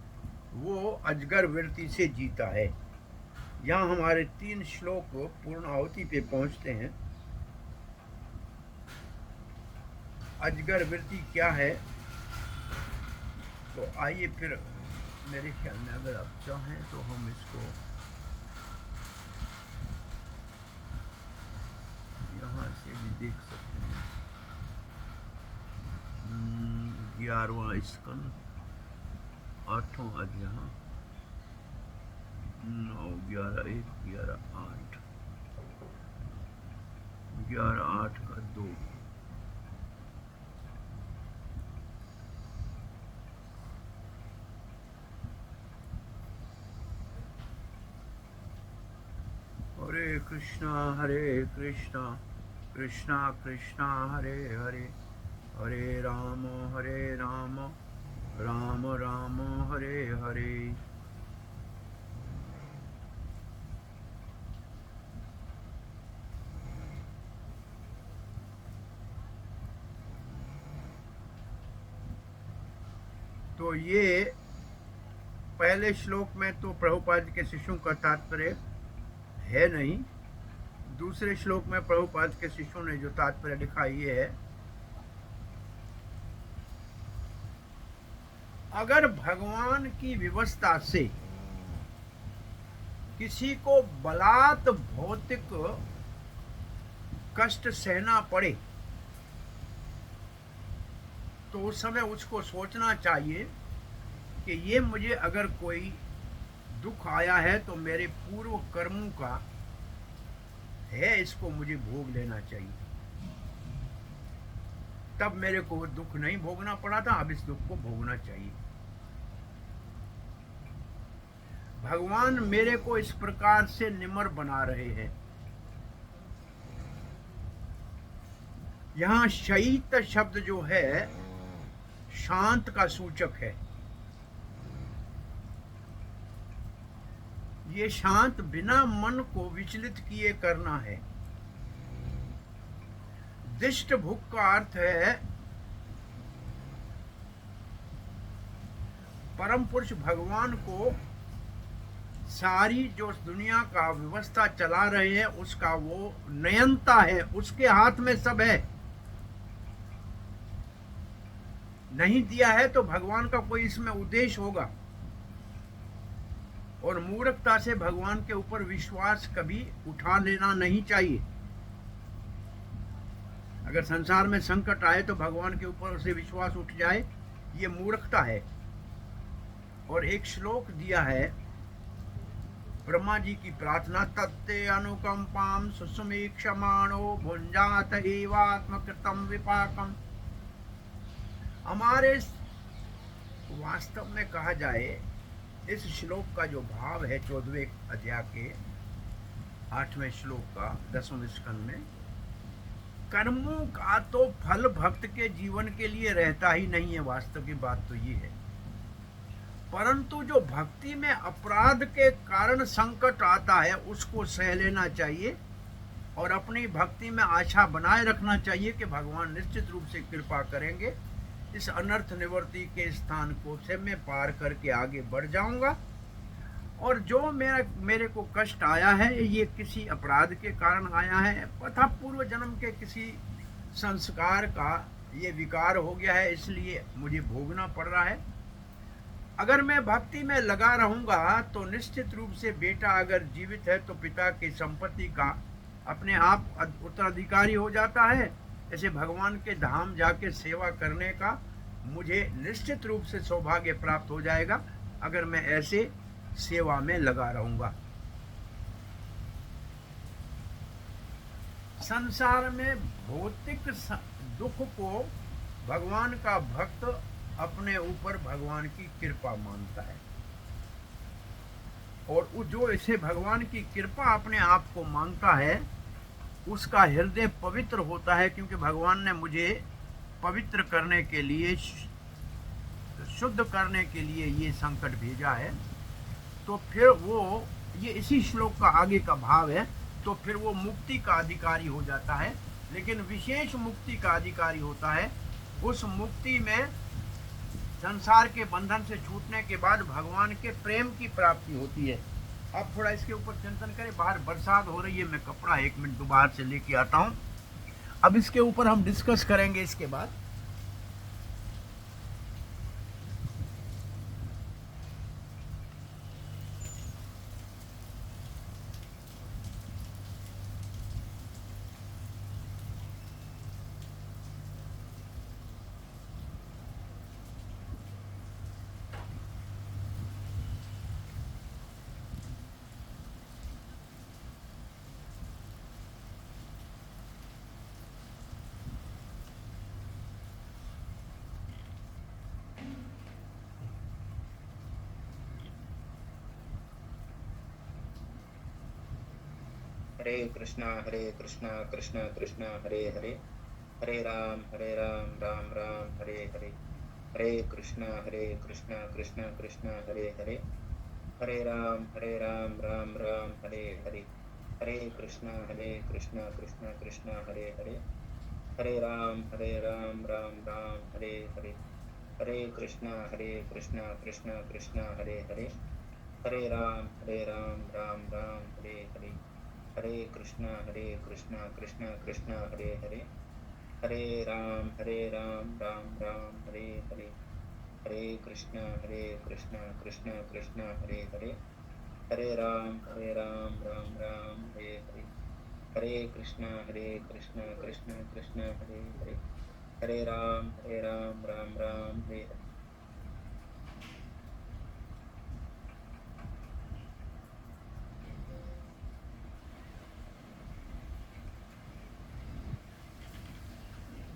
A: वो अजगर वृत्ति से जीता है। यहाँ हमारे 3 श्लोक पूर्णाहुति पे पहुंचते हैं। अजगर वृत्ति क्या है? तो आइए फिर, मेरे ख्याल में अगर आप चाहें तो हम इसको यहाँ से भी देख सकते हैं। 11वां स्कंद 8वां अध्याय 9 11 1 11 8 11 8 का 2। हरे कृष्णा कृष्णा कृष्णा हरे हरे, हरे राम राम राम हरे हरे। तो ये पहले श्लोक में तो प्रभुपाद के शिष्यों का तात्पर्य है नहीं। दूसरे श्लोक में प्रभुपाद के शिष्यों ने जो तात्पर्य लिखा ये है, अगर भगवान की व्यवस्था से किसी को बलात् भौतिक कष्ट सहना पड़े तो उस समय उसको सोचना चाहिए कि ये मुझे अगर कोई दुख आया है तो मेरे पूर्व कर्मों का है, इसको मुझे भोग लेना चाहिए। तब मेरे को दुख नहीं भोगना पड़ा था, अब इस दुख को भोगना चाहिए। भगवान मेरे को इस प्रकार से निमर बना रहे हैं। यहाँ शयित शब्द जो है शांत का सूचक है। ये शांत बिना मन को विचलित किए करना है। दिष्ट भुक का अर्थ है परम पुरुष भगवान को सारी जो दुनिया का व्यवस्था चला रहे हैं उसका वो नियंता है, उसके हाथ में सब है। नहीं दिया है तो भगवान का कोई इसमें उद्देश्य होगा। और मूर्खता से भगवान के ऊपर विश्वास कभी उठा लेना नहीं चाहिए। अगर संसार में संकट आए तो भगवान के ऊपर उसे विश्वास उठ जाए, ये मूर्खता है। और एक श्लोक दिया है ब्रह्मा जी की प्रार्थना, तत्ते अनुकंपाम सुसुमीक्षमाणो भुंजात एवात्मकृतम विपाकम। हमारे वास्तव में कहा जाए इस श्लोक का जो भाव है 14वें अध्याय के 8वें श्लोक का 10वें स्कंद में, कर्मों का तो फल भक्त के जीवन के लिए रहता ही नहीं है। वास्तव की बात तो ये है, परंतु जो भक्ति में अपराध के कारण संकट आता है उसको सह लेना चाहिए और अपनी भक्ति में आशा बनाए रखना चाहिए कि भगवान निश्चित रूप से कृपा करेंगे। इस अनर्थ निवृत्ति के स्थान को से मैं पार करके आगे बढ़ जाऊंगा। और जो मेरे को कष्ट आया है ये किसी अपराध के कारण आया है, तथा पूर्व जन्म के किसी संस्कार का ये विकार हो गया है, इसलिए मुझे भोगना पड़ रहा है। अगर मैं भक्ति में लगा रहूंगा तो निश्चित रूप से बेटा अगर जीवित है तो पिता की संपत्ति का अपने आप उत्तराधिकारी हो जाता है। ऐसे भगवान के धाम जाके सेवा करने का मुझे निश्चित रूप से सौभाग्य प्राप्त हो जाएगा अगर मैं ऐसे सेवा में लगा रहूंगा। संसार में भौतिक दुख को भगवान का भक्त अपने ऊपर भगवान की कृपा मानता है, और जो इसे भगवान की कृपा अपने आप को मानता है उसका हृदय पवित्र होता है, क्योंकि भगवान ने मुझे पवित्र करने के लिए, शुद्ध करने के लिए ये संकट भेजा है। तो फिर वो, ये इसी श्लोक का आगे का भाव है, तो फिर वो मुक्ति का अधिकारी हो जाता है। लेकिन विशेष मुक्ति का अधिकारी होता है। उस मुक्ति में संसार के बंधन से छूटने के बाद भगवान के प्रेम की प्राप्ति होती है। अब थोड़ा इसके ऊपर चिंतन करें। बाहर बरसात हो रही है, मैं कपड़ा 1 मिनट बाहर से लेके आता हूँ। अब इसके ऊपर हम डिस्कस करेंगे इसके बाद।
C: हरे कृष्णा कृष्णा कृष्णा हरे हरे, हरे राम राम राम हरे हरे, हरे कृष्णा कृष्णा कृष्णा हरे हरे, हरे राम राम राम हरे हरे, हरे कृष्णा कृष्णा कृष्णा हरे हरे, हरे राम राम राम हरे हरे, हरे कृष्णा कृष्णा कृष्णा हरे हरे, हरे राम राम राम हरे हरे, हरे कृष्णा कृष्णा कृष्णा हरे हरे, हरे राम राम राम हरे हरे, हरे कृष्णा कृष्णा कृष्णा हरे हरे, हरे राम राम राम हरे हरे, हरे कृष्णा कृष्णा कृष्णा हरे हरे, हरे राम राम राम हरे हरे।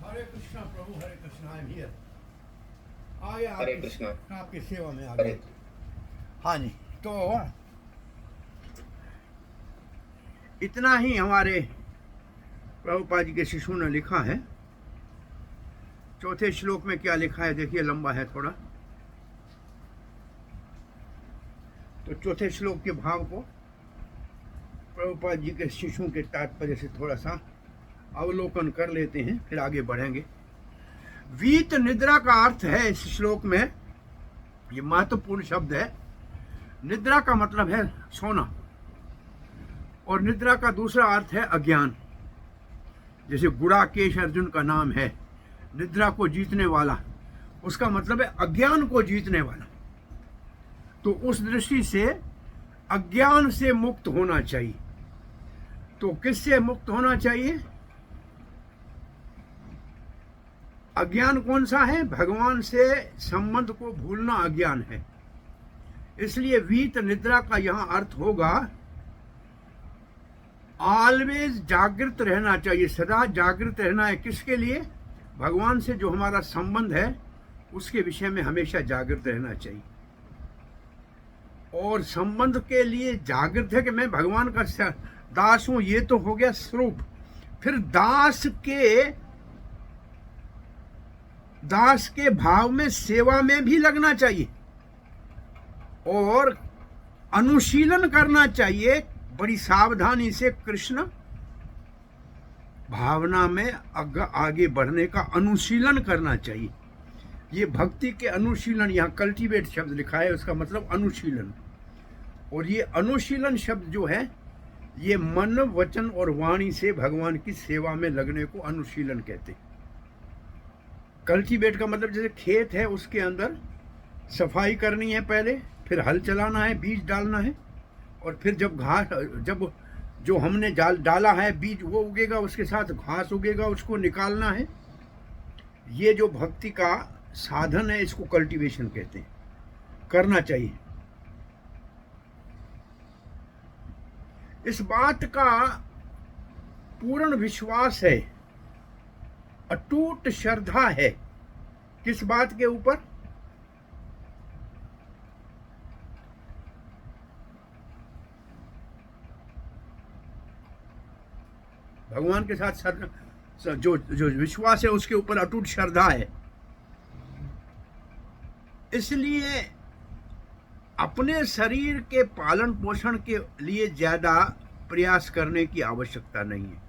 A: हरे कृष्णा प्रभु, हरे कृष्णा। I am here. आगे
C: हरे कृष्णा।
A: आपकी सेवा में आ
C: हरे
A: गए। हाँ जी, तो इतना ही हमारे प्रभुपाद जी के शिशु ने लिखा है। चौथे श्लोक में क्या लिखा है देखिए, लंबा है थोड़ा। तो चौथे श्लोक के भाव को प्रभुपाद जी के शिशु के तात्पर्य से थोड़ा सा अवलोकन कर लेते हैं, फिर आगे बढ़ेंगे। वीत निद्रा का अर्थ है इस श्लोक में, ये महत्वपूर्ण शब्द है। निद्रा का मतलब है सोना, और निद्रा का दूसरा अर्थ है अज्ञान। जैसे गुड़ाकेश अर्जुन का नाम है, निद्रा को जीतने वाला, उसका मतलब है अज्ञान को जीतने वाला। तो उस दृष्टि से अज्ञान से मुक्त होना चाहिए। तो किससे मुक्त होना चाहिए? अज्ञान कौन सा है? भगवान से संबंध को भूलना अज्ञान है। इसलिए वीत निद्रा का यहां अर्थ होगा ऑलवेज जागृत रहना चाहिए, सदा जागृत रहना है। किसके लिए? भगवान से जो हमारा संबंध है उसके विषय में हमेशा जागृत रहना चाहिए। और संबंध के लिए जागृत है कि मैं भगवान का दास हूं, ये तो हो गया स्वरूप। फिर दास के भाव में सेवा में भी लगना चाहिए और अनुशीलन करना चाहिए बड़ी सावधानी से। कृष्ण भावना में आगे बढ़ने का अनुशीलन करना चाहिए। ये भक्ति के अनुशीलन, यहाँ कल्टीवेट शब्द लिखा है, उसका मतलब अनुशीलन। और ये अनुशीलन शब्द जो है, ये मन वचन और वाणी से भगवान की सेवा में लगने को अनुशीलन कहते हैं। कल्टीवेट का मतलब जैसे खेत है, उसके अंदर सफाई करनी है पहले, फिर हल चलाना है, बीज डालना है, और फिर जब जो हमने डाला है बीज वो उगेगा, उसके साथ घास उगेगा, उसको निकालना है। ये जो भक्ति का साधन है इसको कल्टीवेशन कहते हैं, करना चाहिए। इस बात का पूर्ण विश्वास है, अटूट श्रद्धा है। किस बात के ऊपर? भगवान के साथ जो विश्वास है उसके ऊपर अटूट श्रद्धा है। इसलिए अपने शरीर के पालन पोषण के लिए ज्यादा प्रयास करने की आवश्यकता नहीं है।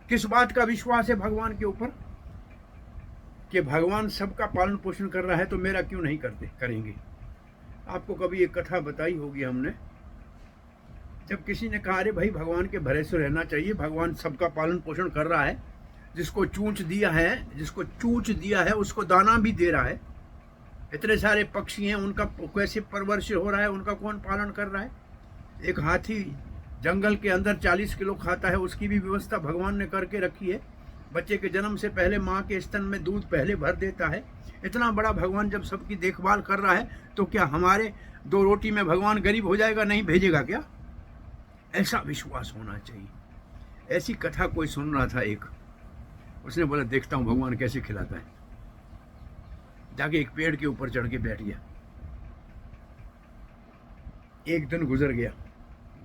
A: किस बात का विश्वास है भगवान के ऊपर? कि भगवान सबका पालन पोषण कर रहा है, तो मेरा क्यों नहीं करेंगे। आपको कभी एक कथा बताई होगी हमने, जब किसी ने कहा अरे भाई भगवान के भरोसे रहना चाहिए, भगवान सबका पालन पोषण कर रहा है, जिसको चूंच दिया है उसको दाना भी दे रहा है। इतने सारे पक्षी हैं, उनका कैसे परवरिश हो रहा है, उनका कौन पालन कर रहा है। एक हाथी जंगल के अंदर 40 किलो खाता है, उसकी भी व्यवस्था भगवान ने करके रखी है। बच्चे के जन्म से पहले माँ के स्तन में दूध पहले भर देता है। इतना बड़ा भगवान जब सबकी देखभाल कर रहा है, तो क्या हमारे 2 रोटी में भगवान गरीब हो जाएगा, नहीं भेजेगा क्या? ऐसा विश्वास होना चाहिए। ऐसी कथा कोई सुन रहा था एक, उसने बोला देखता हूँ भगवान कैसे खिलाता है। जाके एक पेड़ के ऊपर चढ़ के बैठ गया। एक दिन गुजर गया,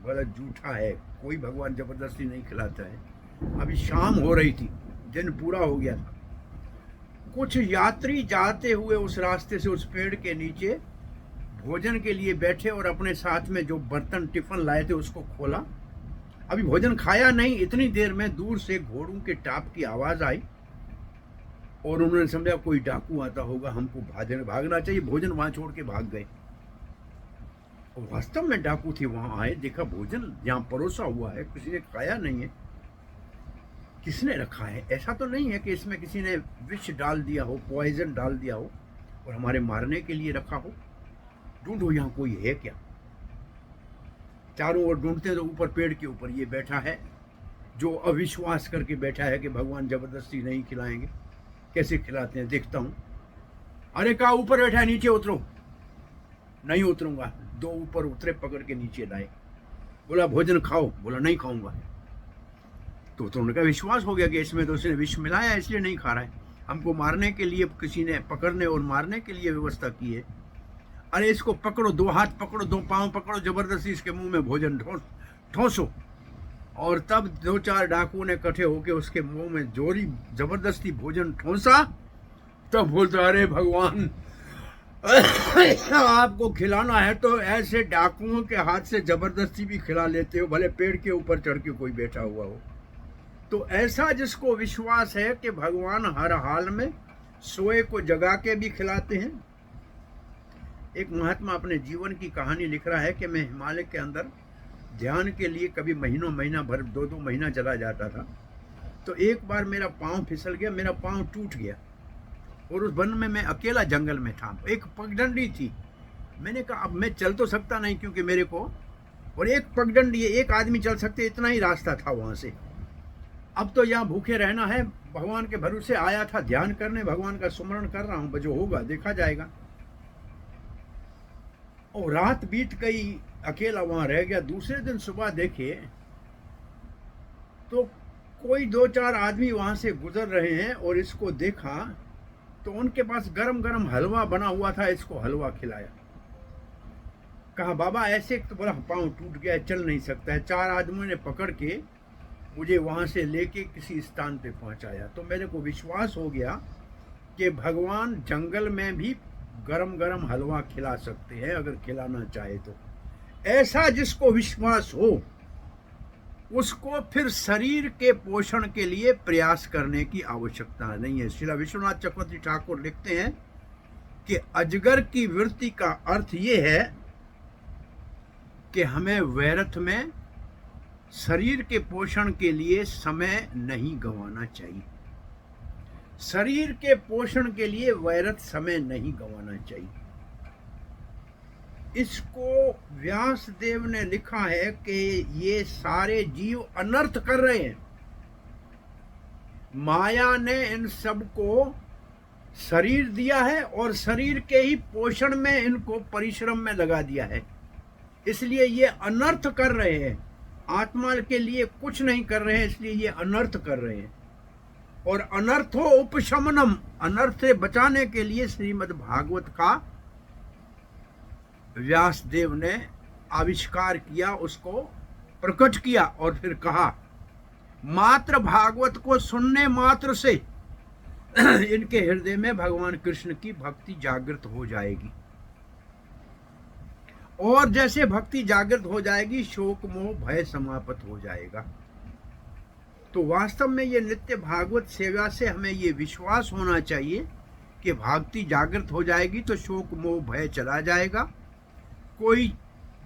A: गलत, झूठा है, कोई भगवान जबरदस्ती नहीं खिलाता है। अभी शाम हो रही थी, दिन पूरा हो गया था। कुछ यात्री जाते हुए उस रास्ते से उस पेड़ के नीचे भोजन के लिए बैठे और अपने साथ में जो बर्तन टिफिन लाए थे उसको खोला। अभी भोजन खाया नहीं, इतनी देर में दूर से घोड़ों के टाप की आवाज आई और उन्होंने समझा कोई डाकू आता होगा, हमको भागना चाहिए। भोजन वहां छोड़ के भाग गए और वास्तव में डाकू थे। वहां आए, देखा भोजन यहाँ परोसा हुआ है, किसी ने खाया नहीं है। किसने रखा है? ऐसा तो नहीं है कि इसमें किसी ने विष डाल दिया हो, पॉइजन डाल दिया हो और हमारे मारने के लिए रखा हो। ढूंढो यहाँ कोई है क्या। चारों ओर ढूंढते हैं तो ऊपर पेड़ के ऊपर ये बैठा है जो अविश्वास करके बैठा है कि भगवान जबरदस्ती नहीं खिलाएंगे। कैसे खिलाते हैं देखता हूं। अरे कहा ऊपर बैठा है, नीचे उतरो। नहीं उतरूंगा। दो ऊपर उतरे, पकड़ के नीचे लाए। बोला भोजन खाओ, बोला नहीं खाऊंगा। तो उन्होंने कहा विश्वास हो गया कि इसमें तो उसने विष मिलाया इसलिए नहीं खा रहा है, हमको मारने के लिए किसी ने पकड़ने और मारने के लिए व्यवस्था की है। अरे इसको पकड़ो, दो हाथ पकड़ो, दो पांव पकड़ो, जबरदस्ती इसके मुंह में भोजन ठोंसो। और तब दो चार डाकुओं ने इकट्ठे होकर उसके मुंह में जोरी जबरदस्ती भोजन ठोंसा। तब बोलता अरे भगवान आपको खिलाना है तो ऐसे डाकुओं के हाथ से जबरदस्ती भी खिला लेते हो, भले पेड़ के ऊपर चढ़ के कोई बैठा हुआ हो। तो ऐसा जिसको विश्वास है कि भगवान हर हाल में सोए को जगा के भी खिलाते हैं। एक महात्मा अपने जीवन की कहानी लिख रहा है कि मैं हिमालय के अंदर ध्यान के लिए कभी महीना भर 2-2 महीना चला जाता था। तो एक बार मेरा पाँव फिसल गया, मेरा पाँव टूट गया और उस वन में मैं अकेला जंगल में था। एक पगडंडी थी। मैंने कहा अब मैं चल तो सकता नहीं क्योंकि मेरे को, और एक पगडंडी, एक आदमी चल सकते, इतना ही रास्ता था वहाँ से। अब तो यहाँ भूखे रहना है। भगवान के भरोसे आया था ध्यान करने, भगवान का स्मरण कर रहा हूँ, जो होगा देखा जाएगा। और रात बीत गई, अकेला वहां रह गया। दूसरे दिन सुबह देखे तो कोई 2-4 आदमी वहां से गुजर रहे हैं और इसको देखा तो उनके पास गरम गरम हलवा बना हुआ था। इसको हलवा खिलाया। कहा बाबा ऐसे, तो बोला पाँव टूट गया, चल नहीं सकता है। 4 आदमियों ने पकड़ के मुझे वहां से लेके किसी स्थान पे पहुंचाया। तो मेरे को विश्वास हो गया कि भगवान जंगल में भी गरम गरम हलवा खिला सकते हैं अगर खिलाना चाहे तो। ऐसा जिसको विश्वास हो उसको फिर शरीर के पोषण के लिए प्रयास करने की आवश्यकता नहीं है। श्री विश्वनाथ चक्रवर्ती ठाकुर लिखते हैं कि अजगर की वृत्ति का अर्थ ये है कि हमें व्यर्थ में शरीर के पोषण के लिए समय नहीं गंवाना चाहिए। शरीर के पोषण के लिए व्यर्थ समय नहीं गंवाना चाहिए। इसको व्यास देव ने लिखा है कि ये सारे जीव अनर्थ कर रहे हैं। माया ने इन सबको शरीर दिया है और शरीर के ही पोषण में इनको परिश्रम में लगा दिया है, इसलिए ये अनर्थ कर रहे हैं। आत्मा के लिए कुछ नहीं कर रहे हैं, इसलिए ये अनर्थ कर रहे हैं। और अनर्थो उपशमनम, अनर्थ से बचाने के लिए श्रीमद् भागवत का व्यास देव ने आविष्कार किया, उसको प्रकट किया और फिर कहा मात्र भागवत को सुनने मात्र से इनके हृदय में भगवान कृष्ण की भक्ति जागृत हो जाएगी। और जैसे भक्ति जागृत हो जाएगी, शोक मोह भय समाप्त हो जाएगा। तो वास्तव में ये नित्य भागवत सेवा से हमें ये विश्वास होना चाहिए कि भक्ति जागृत हो जाएगी तो शोक मोह भय चला जाएगा। कोई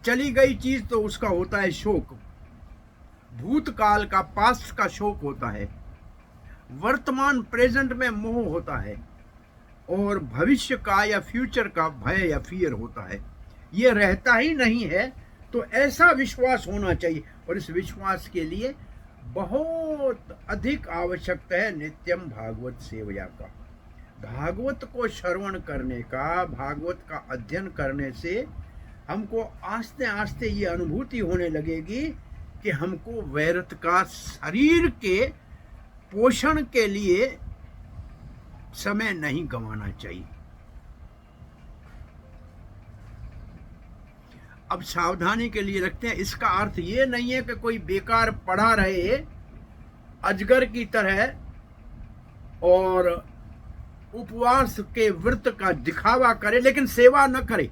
A: चली गई चीज तो उसका होता है शोक, भूतकाल का, पास्ट का शोक होता है। वर्तमान प्रेजेंट में मोह होता है और भविष्य का या फ्यूचर का भय या फियर होता है। ये रहता ही नहीं है। तो ऐसा विश्वास होना चाहिए और इस विश्वास के लिए बहुत अधिक आवश्यकता है नित्यम भागवत सेवया का। भागवत को श्रवण करने का, भागवत का अध्ययन करने से हमको आस्ते आस्ते ये अनुभूति होने लगेगी कि हमको व्यर्थ का शरीर के पोषण के लिए समय नहीं गंवाना चाहिए। अब सावधानी के लिए रखते हैं। इसका अर्थ ये नहीं है कि कोई बेकार पड़ा रहे अजगर की तरह और उपवास के व्रत का दिखावा करे लेकिन सेवा न करे।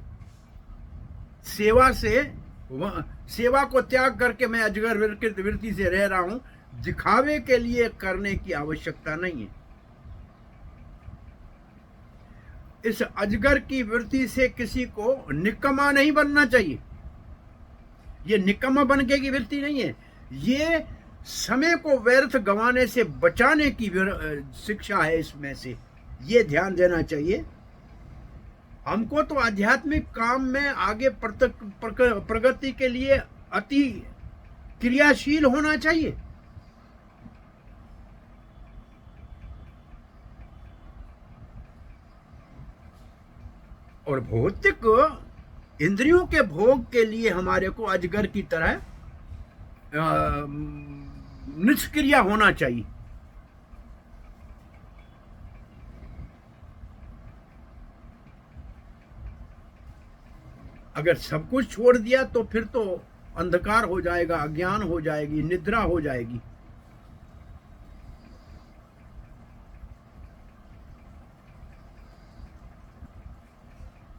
A: सेवा को त्याग करके मैं अजगर वृत्ति से रह रहा हूं, दिखावे के लिए करने की आवश्यकता नहीं है। इस अजगर की वृत्ति से किसी को निकम्मा नहीं बनना चाहिए। ये निकम्मा बनने की वृत्ति नहीं है, ये समय को व्यर्थ गंवाने से बचाने की शिक्षा है। इसमें से ये ध्यान देना चाहिए। हमको तो आध्यात्मिक काम में आगे प्रगति के लिए अति क्रियाशील होना चाहिए। और भौतिक इंद्रियों के भोग के लिए हमारे को अजगर की तरह निष्क्रिय होना चाहिए। अगर सब कुछ छोड़ दिया तो फिर तो अंधकार हो जाएगा, अज्ञान हो जाएगी, निद्रा हो जाएगी।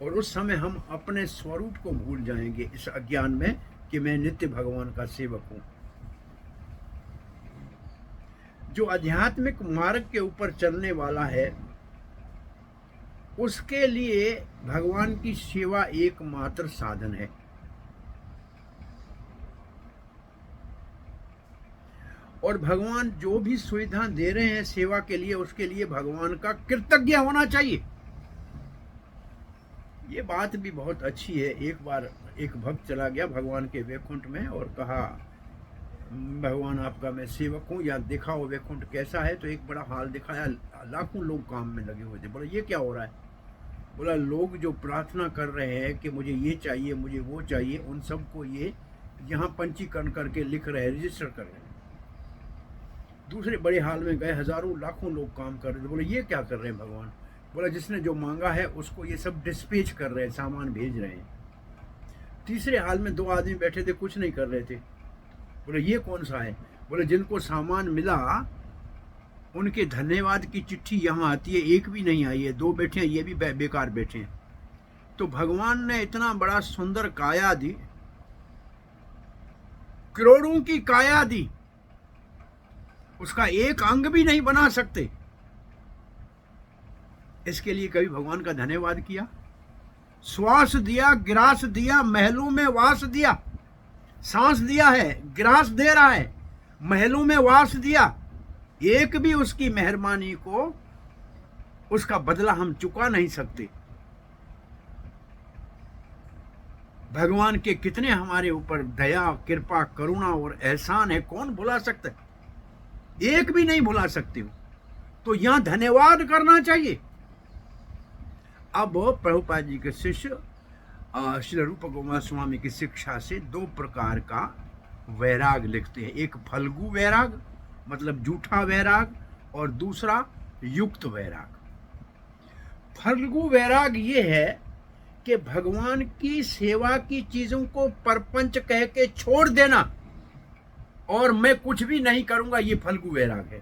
A: और उस समय हम अपने स्वरूप को भूल जाएंगे इस अज्ञान में कि मैं नित्य भगवान का सेवक हूं। जो आध्यात्मिक मार्ग के ऊपर चलने वाला है उसके लिए भगवान की सेवा एकमात्र साधन है। और भगवान जो भी सुविधा दे रहे हैं सेवा के लिए, उसके लिए भगवान का कृतज्ञ होना चाहिए। ये बात भी बहुत अच्छी है। एक बार एक भक्त चला गया भगवान के वैकुंठ में और कहा, भगवान आपका मैं सेवक हूँ, या दिखाओ वैकुंठ कैसा है। तो एक बड़ा हाल दिखाया, लाखों लोग काम में लगे हुए थे। बोला ये क्या हो रहा है? बोला लोग जो प्रार्थना कर रहे हैं कि मुझे ये चाहिए, मुझे वो चाहिए, उन सबको ये यहाँ पंजीकरण करके लिख रहे हैं, रजिस्टर कर रहे हैं। दूसरे बड़े हाल में गए, हजारों लाखों लोग काम कर रहे थे। बोले ये क्या कर रहे हैं भगवान? बोला जिसने जो मांगा है उसको ये सब डिस्पैच कर रहे हैं, सामान भेज रहे हैं। तीसरे हाल में 2 आदमी बैठे थे, कुछ नहीं कर रहे थे। बोले ये कौन सा है? बोले जिनको सामान मिला उनके धन्यवाद की चिट्ठी यहाँ आती है, एक भी नहीं आई है। 2 बैठे हैं, ये भी बेकार बैठे हैं। तो भगवान ने इतना बड़ा सुंदर काया दी, करोड़ों की काया दी, उसका एक अंग भी नहीं बना सकते। इसके लिए कभी भगवान का धन्यवाद किया? श्वास दिया, ग्रास दिया, महलों में वास दिया। सांस दिया है, ग्रास दे रहा है, महलों में वास दिया। एक भी उसकी मेहरबानी को, उसका बदला हम चुका नहीं सकते। भगवान के कितने हमारे ऊपर दया, कृपा, करुणा और एहसान है, कौन भुला सकता है? एक भी नहीं भुला सकते हो। तो यहां धन्यवाद करना चाहिए। अब प्रभुपाद जी के शिष्य श्री रूप गोस्वामी स्वामी की शिक्षा से 2 प्रकार का वैराग लिखते हैं। एक फल्गु वैराग मतलब झूठा वैराग, और दूसरा युक्त वैराग। फल्गु वैराग ये है कि भगवान की सेवा की चीजों को परपंच कह के छोड़ देना और मैं कुछ भी नहीं करूंगा, ये फल्गु वैराग है।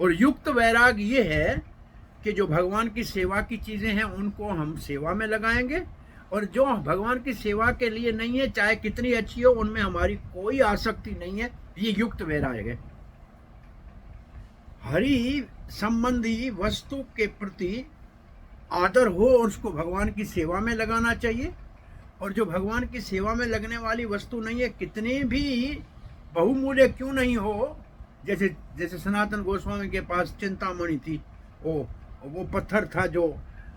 A: और युक्त वैराग ये है कि जो भगवान की सेवा की चीजें हैं उनको हम सेवा में लगाएंगे, और जो भगवान की सेवा के लिए नहीं है, चाहे कितनी अच्छी हो, उनमें हमारी कोई आसक्ति नहीं है। ये युक्त वैराग है। हरि संबंधी वस्तु के प्रति आदर हो और उसको भगवान की सेवा में लगाना चाहिए। और जो भगवान की सेवा में लगने वाली वस्तु नहीं है, कितनी भी बहुमूल्य क्यों नहीं हो, जैसे सनातन गोस्वामी के पास चिंतामणि थी, वो पत्थर था जो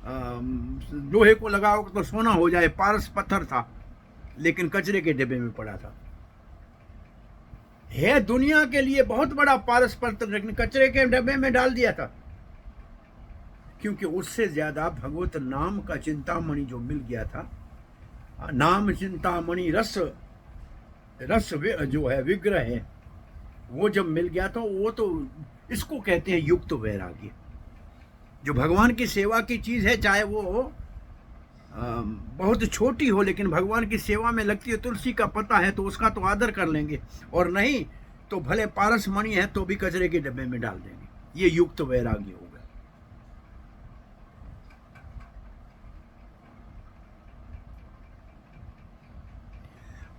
A: लोहे को लगाओ तो सोना हो जाए, पारस पत्थर था, लेकिन कचरे के डिब्बे में पड़ा था। है दुनिया के लिए बहुत बड़ा पारस पत्थर, लेकिन कचरे के डिब्बे में डाल दिया था, क्योंकि उससे ज्यादा भगवत नाम का चिंतामणि जो मिल गया था। नाम चिंतामणि रस जो है, विग्रह है, वो जब मिल गया तो वो तो इसको कहते हैं युक्त वैराग्य। जो भगवान की सेवा की चीज है, चाहे वो बहुत छोटी हो लेकिन भगवान की सेवा में लगती है, तुलसी का पत्ता है तो उसका तो आदर कर लेंगे, और नहीं तो भले पारस मणि है तो भी कचरे के डब्बे में डाल देंगे। ये युक्त वैराग्य हो गया।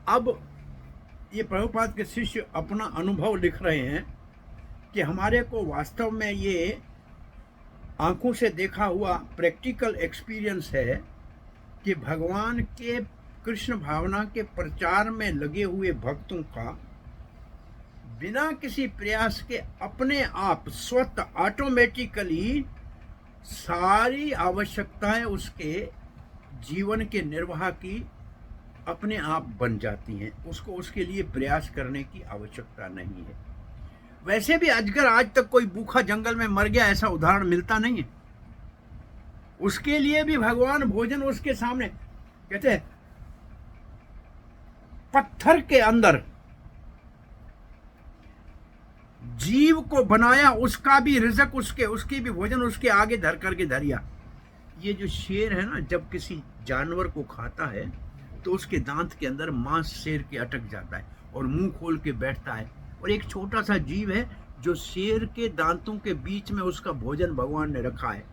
A: अब ये प्रभुपाद के शिष्य अपना अनुभव लिख रहे हैं कि हमारे को वास्तव में ये आंखों से देखा हुआ प्रैक्टिकल एक्सपीरियंस है कि भगवान के कृष्ण भावना के प्रचार में लगे हुए भक्तों का बिना किसी प्रयास के अपने आप स्वतः ऑटोमेटिकली सारी आवश्यकताएं उसके जीवन के निर्वाह की अपने आप बन जाती हैं। उसको उसके लिए प्रयास करने की आवश्यकता नहीं है। वैसे भी अजगर आज तक कोई भूखा जंगल में मर गया ऐसा उदाहरण मिलता नहीं है। उसके लिए भी भगवान भोजन उसके सामने, कहते हैं पत्थर के अंदर जीव को बनाया, उसका भी रिजक उसकी भी भोजन उसके आगे धर करके धरिया। ये जो शेर है ना, जब किसी जानवर को खाता है तो उसके दांत के अंदर मांस शेर के अटक जाता है और मुंह खोल के बैठता है, और एक छोटा सा जीव है जो शेर के दांतों के बीच में उसका भोजन भगवान ने रखा है।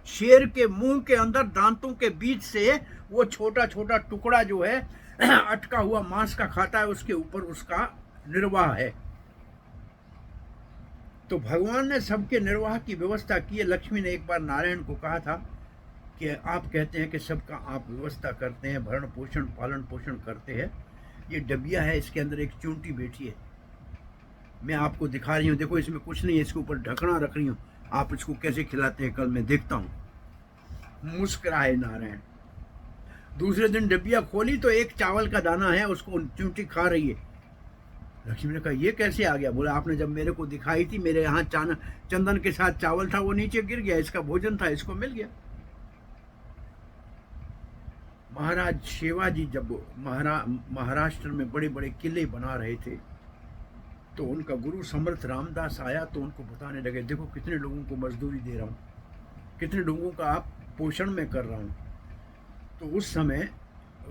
A: शेर के मुंह के अंदर दांतों के बीच से वो छोटा छोटा टुकड़ा जो है अटका हुआ मांस का खाता है, उसके ऊपर उसका निर्वाह है। तो भगवान ने सबके निर्वाह की व्यवस्था की है। लक्ष्मी ने एक बार नारायण को कहा था कि आप कहते हैं कि सबका आप व्यवस्था करते हैं, भरण पोषण पालन पोषण करते हैं, ये डबिया है, इसके अंदर एक चूंटी बैठी है, मैं आपको दिखा रही हूँ, देखो इसमें कुछ नहीं है, इसके ऊपर ढकना रख रही हूँ, आप इसको कैसे खिलाते हैं कल मैं देखता हूँ। मुस्कुराए नारायण। दूसरे दिन डबिया खोली तो एक चावल का दाना है, उसको चूंटी खा रही है। लक्ष्मी ने कहा ये कैसे आ गया? बोला आपने जब मेरे को दिखाई थी, मेरे यहाँ चंदन के साथ चावल था, वो नीचे गिर गया, इसका भोजन था, इसको मिल गया। महाराज शिवाजी जब महाराष्ट्र में बड़े बड़े किले बना रहे थे तो उनका गुरु समर्थ रामदास आया तो उनको बताने लगे, देखो कितने लोगों को मजदूरी दे रहा हूँ, कितने लोगों का आप पोषण में कर रहा हूँ। तो उस समय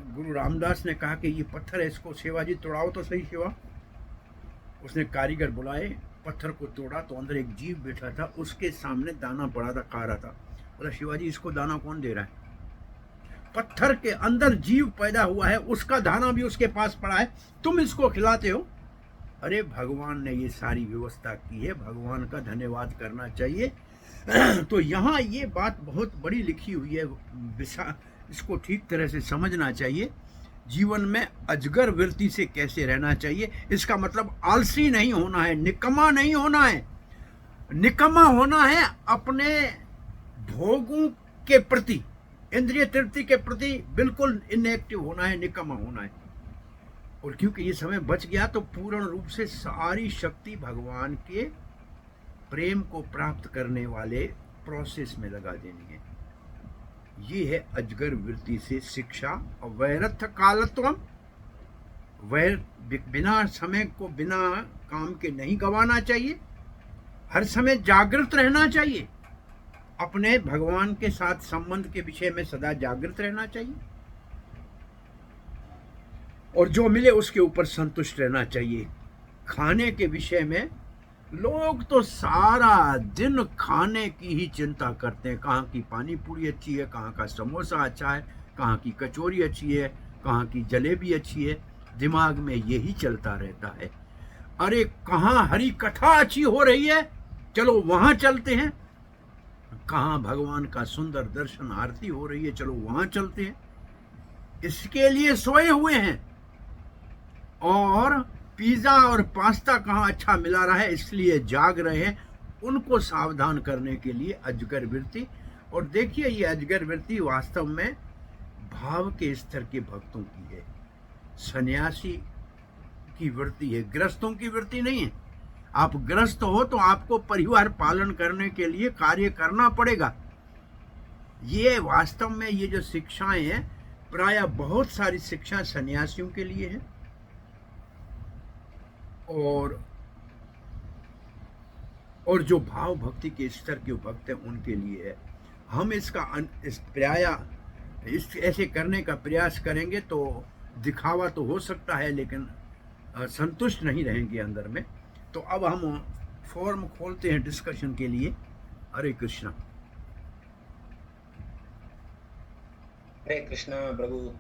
A: गुरु रामदास ने कहा कि ये पत्थर है, इसको शिवाजी तोड़ाओ तो सही शिवा। उसने कारीगर बुलाए, पत्थर को तोड़ा तो अंदर एक जीव बैठा था, उसके सामने दाना पड़ा था, खा रहा था। बोला शिवाजी इसको दाना कौन दे रहा है? पत्थर के अंदर जीव पैदा हुआ है, उसका दाना भी उसके पास पड़ा है, तुम इसको खिलाते हो। अरे भगवान ने ये सारी व्यवस्था की है, भगवान का धन्यवाद करना चाहिए। तो यहाँ ये बात बहुत बड़ी लिखी हुई है, इसको ठीक तरह से समझना चाहिए। जीवन में अजगर वृत्ति से कैसे रहना चाहिए, इसका मतलब आलसी नहीं होना है, निकम्मा नहीं होना है। निकम्मा होना है अपने भोगों के प्रति, इंद्रिय तृप्ति के प्रति बिल्कुल इनएक्टिव होना है, निकम्मा होना है। और क्योंकि ये समय बच गया तो पूर्ण रूप से सारी शक्ति भगवान के प्रेम को प्राप्त करने वाले प्रोसेस में लगा देनी है। ये है अजगर वृत्ति से शिक्षा। वैरथ कालत्वम, बिना समय को बिना काम के नहीं गंवाना चाहिए, हर समय जागृत रहना चाहिए, अपने भगवान के साथ संबंध के विषय में सदा जागृत रहना चाहिए, और जो मिले उसके ऊपर संतुष्ट रहना चाहिए। खाने के विषय में लोग तो सारा दिन खाने की ही चिंता करते हैं, कहाँ की पानी पूरी अच्छी है, कहाँ का समोसा अच्छा है, कहाँ की कचौरी अच्छी है, कहाँ की जलेबी अच्छी है, दिमाग में यही चलता रहता है। अरे कहाँ हरी कथा अच्छी हो रही है, चलो वहाँ चलते हैं, कहाँ भगवान का सुंदर दर्शन आरती हो रही है, चलो वहाँ चलते हैं। इसके लिए सोए हुए हैं। और पिज़्ज़ा और पास्ता कहाँ अच्छा मिला रहा है इसलिए जाग रहे हैं, उनको सावधान करने के लिए अजगर वृत्ति। और देखिए ये अजगर वृत्ति वास्तव में भाव के स्तर के भक्तों की है, सन्यासी की वृत्ति है, ग्रस्तों की वृत्ति नहीं है। आप ग्रस्त हो तो आपको परिवार पालन करने के लिए कार्य करना पड़ेगा। ये वास्तव में ये जो शिक्षाएं हैं, प्रायः बहुत सारी शिक्षा सन्यासियों के लिए है और जो भाव भक्ति के स्तर के भक्त हैं उनके लिए है। हम इसका प्रायः इस ऐसे करने का प्रयास करेंगे तो दिखावा तो हो सकता है, लेकिन संतुष्ट नहीं रहेंगे अंदर में। तो अब हम फॉर्म खोलते हैं डिस्कशन के लिए। हरे कृष्णा।
C: हरे कृष्णा प्रभु।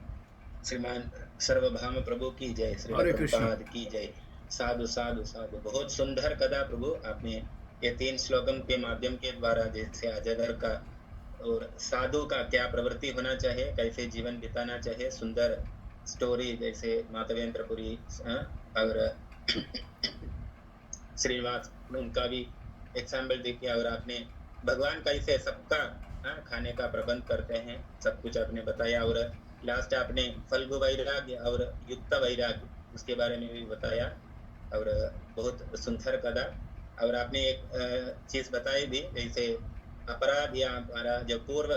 C: श्रीमान सर्वभाम प्रभु की जय। श्रील
A: हरे कृष्णा।
C: प्रभुपाद की जय। साधु साधु साधु। बहुत सुंदर कथा प्रभु आपने ये 3 श्लोकम के माध्यम के द्वारा जैसे अजगर का और साधु का क्या प्रवृत्ति होना चाहिए, कैसे जीवन बिताना चाहिए, सुंदर स्टोरी जैसे माधवेंद्रपुरी और श्रीनिवास उनका भी एग्जाम्पल देखिए। और आपने भगवान कैसे सबका खाने का प्रबंध करते हैं, सब कुछ आपने बताया। और लास्ट आपने फल्गु वैराग्य और युक्त वैराग्य उसके बारे में भी बताया, और बहुत सुंदर कथा। और आपने एक चीज बताई भी, जैसे अपराध या हमारा जो पूर्व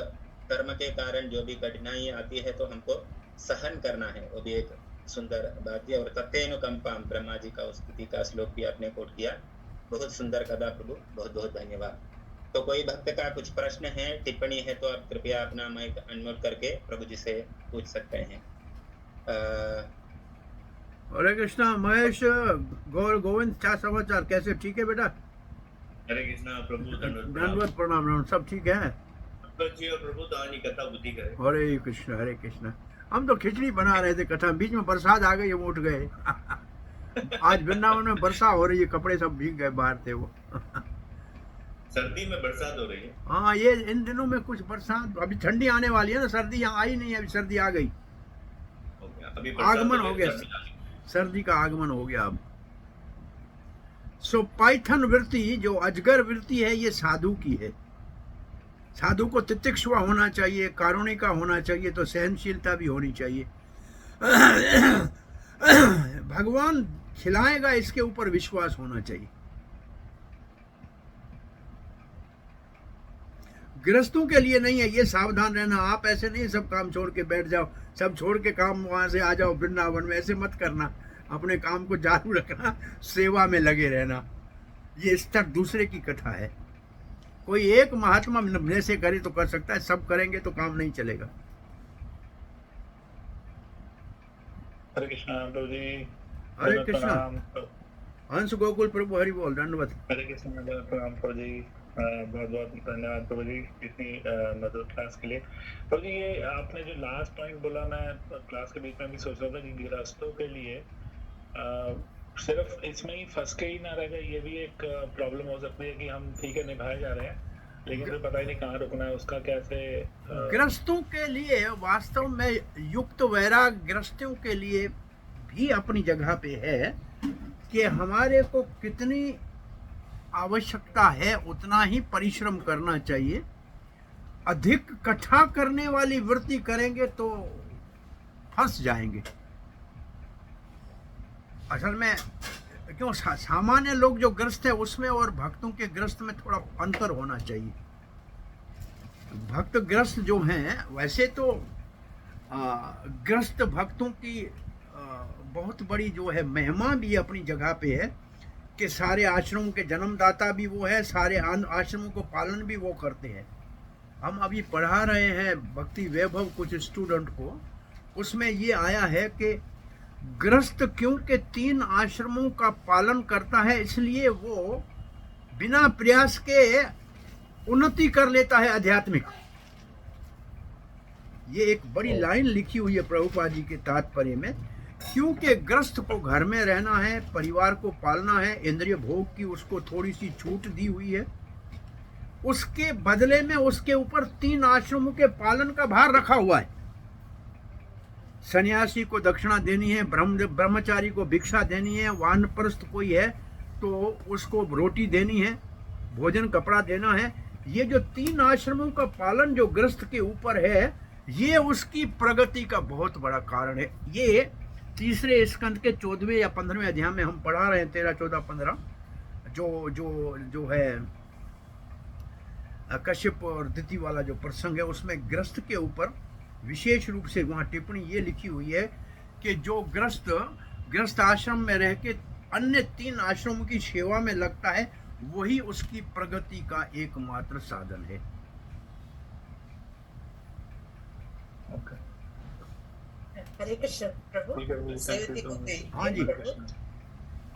C: कर्म के कारण जो भी कठिनाई आती है तो हमको सहन करना है, वो भी एक सुंदर बात है। और तथेनुकंपाम ब्रह्मा जी का स्तुति का श्लोक भी आपने कोट किया। बहुत सुंदर कथा प्रभु, बहुत बहुत धन्यवाद। तो कोई भक्त का कुछ प्रश्न है, टिप्पणी है तो आप कृपया अपना माइक अनम्यूट करके प्रभु जी से पूछ सकते हैं।
A: हरे कृष्णा। महेश गोविंद, क्या समाचार, कैसे? ठीक है बेटा?
B: हरे कृष्णा प्रभु,
A: दंडवत प्रणाम। सब ठीक है?
B: प्रभु तो आनी कथा बुद्धि करे।
A: हरे कृष्णा हरे कृष्णा। हम तो खिचड़ी बना रहे थे कथा, बीच में बरसात आ गई, हम उठ गए। आज वृंदावन में वर्षा हो रही है, कपड़े सब भीग गए, बाहर थे वो।
B: सर्दी में बरसात हो रही है।
A: हाँ, ये इन दिनों में कुछ बरसात, अभी ठंडी आने वाली है ना, सर्दी यहाँ आई नहीं है, अभी सर्दी आ गई,
B: अभी
A: आगमन हो गया, सर्दी का आगमन हो गया अब। सो पाइथन वृत्ति जो अजगर वृत्ति है, ये साधु की है। साधु को तितिक्षुआ होना चाहिए, कारुणिका होना चाहिए, तो सहनशीलता भी होनी चाहिए। भगवान खिलाएगा, इसके ऊपर विश्वास होना चाहिए। गृहस्थों के लिए नहीं है, ये सावधान रहना। आप ऐसे नहीं सब काम छोड़ के बैठ जाओ, सब छोड़ के काम वहां से आ जाओ वृंदावन में, ऐसे मत करना। अपने काम को जारी रखना, सेवा में लगे रहना। ये स्तर दूसरे की कथा है। कोई एक महात्मा अपने से करे तो कर सकता है, सब करेंगे तो काम नहीं चलेगा।
D: हरे कृष्णा प्रभु जी।
A: हरे कृष्णा। हंस गोकुल प्रभु हरि बोल, दंडवत।
D: हरे कृष्णा प्रणाम प्रभु जी। बहुत बहुत धन्यवाद प्रभु जी इतनी मधुर क्लास के लिए। प्रभु जी, ये आपने जो लास्ट पॉइंट बोला, मैं क्लास के बीच में भी सोच रहा था कि गृहस्थों के लिए सिर्फ इसमें ही फंस के ही ना रह गए, ये भी एक प्रॉब्लम हो सकती है कि हम ठीक है निभाए जा रहे हैं, लेकिन फिर पता ही नहीं कहाँ रुकना है, उसका कैसे।
A: गृहस्थों के लिए वास्तव में युक्त वैराग गृहस्थों के लिए भी अपनी जगह पे है कि हमारे को कितनी आवश्यकता है उतना ही परिश्रम करना चाहिए। अधिक कठा करने वाली वृत्ति करेंगे तो फंस जाएंगे। असल में क्यों सामान्य लोग जो ग्रस्त है उसमें और भक्तों के ग्रस्त में थोड़ा अंतर होना चाहिए। भक्त ग्रस्त जो हैं, वैसे तो ग्रस्त भक्तों की बहुत बड़ी जो है महिमा भी अपनी जगह पे है कि सारे आश्रमों के जन्मदाता भी वो है, सारे आश्रमों को पालन भी वो करते हैं। हम अभी पढ़ा रहे हैं भक्ति वैभव कुछ स्टूडेंट को, उसमें ये आया है कि गृहस्थ क्योंकि 3 आश्रमों का पालन करता है, इसलिए वो बिना प्रयास के उन्नति कर लेता है आध्यात्मिक। ये एक बड़ी लाइन लिखी हुई है प्रभुपाद जी के तात्पर्य में। क्योंकि गृहस्थ को घर में रहना है, परिवार को पालना है, इंद्रिय भोग की उसको थोड़ी सी छूट दी हुई है, उसके बदले में उसके ऊपर 3 आश्रमों के पालन का भार रखा हुआ है। सन्यासी को दक्षिणा देनी है, ब्रह्मचारी को भिक्षा देनी है, वानप्रस्थ कोई है तो उसको रोटी देनी है, भोजन कपड़ा देना है। ये जो 3 आश्रमों का पालन जो गृहस्थ के ऊपर है, ये उसकी प्रगति का बहुत बड़ा कारण है। ये तीसरे स्कंद के 14वें या 15वें अध्याय में हम पढ़ा रहे हैं, 13, 14, 15 जो है कश्यप और दिति वाला जो प्रसंग है, उसमें गृहस्थ के ऊपर विशेष रूप से वहाँ टिप्पणी ये लिखी हुई है कि जो गृहस्थ आश्रम में रह के अन्य 3 आश्रमों की सेवा में लगता है, वही उसकी प्रगति का एकमात्र साधन है।
D: ओके
E: हरे कृष्ण प्रभु।
D: ठीक है प्रभु, थैंक
E: सेवती
D: यू
E: को
D: सो
E: गई
A: हाँ जी।
E: प्रभु।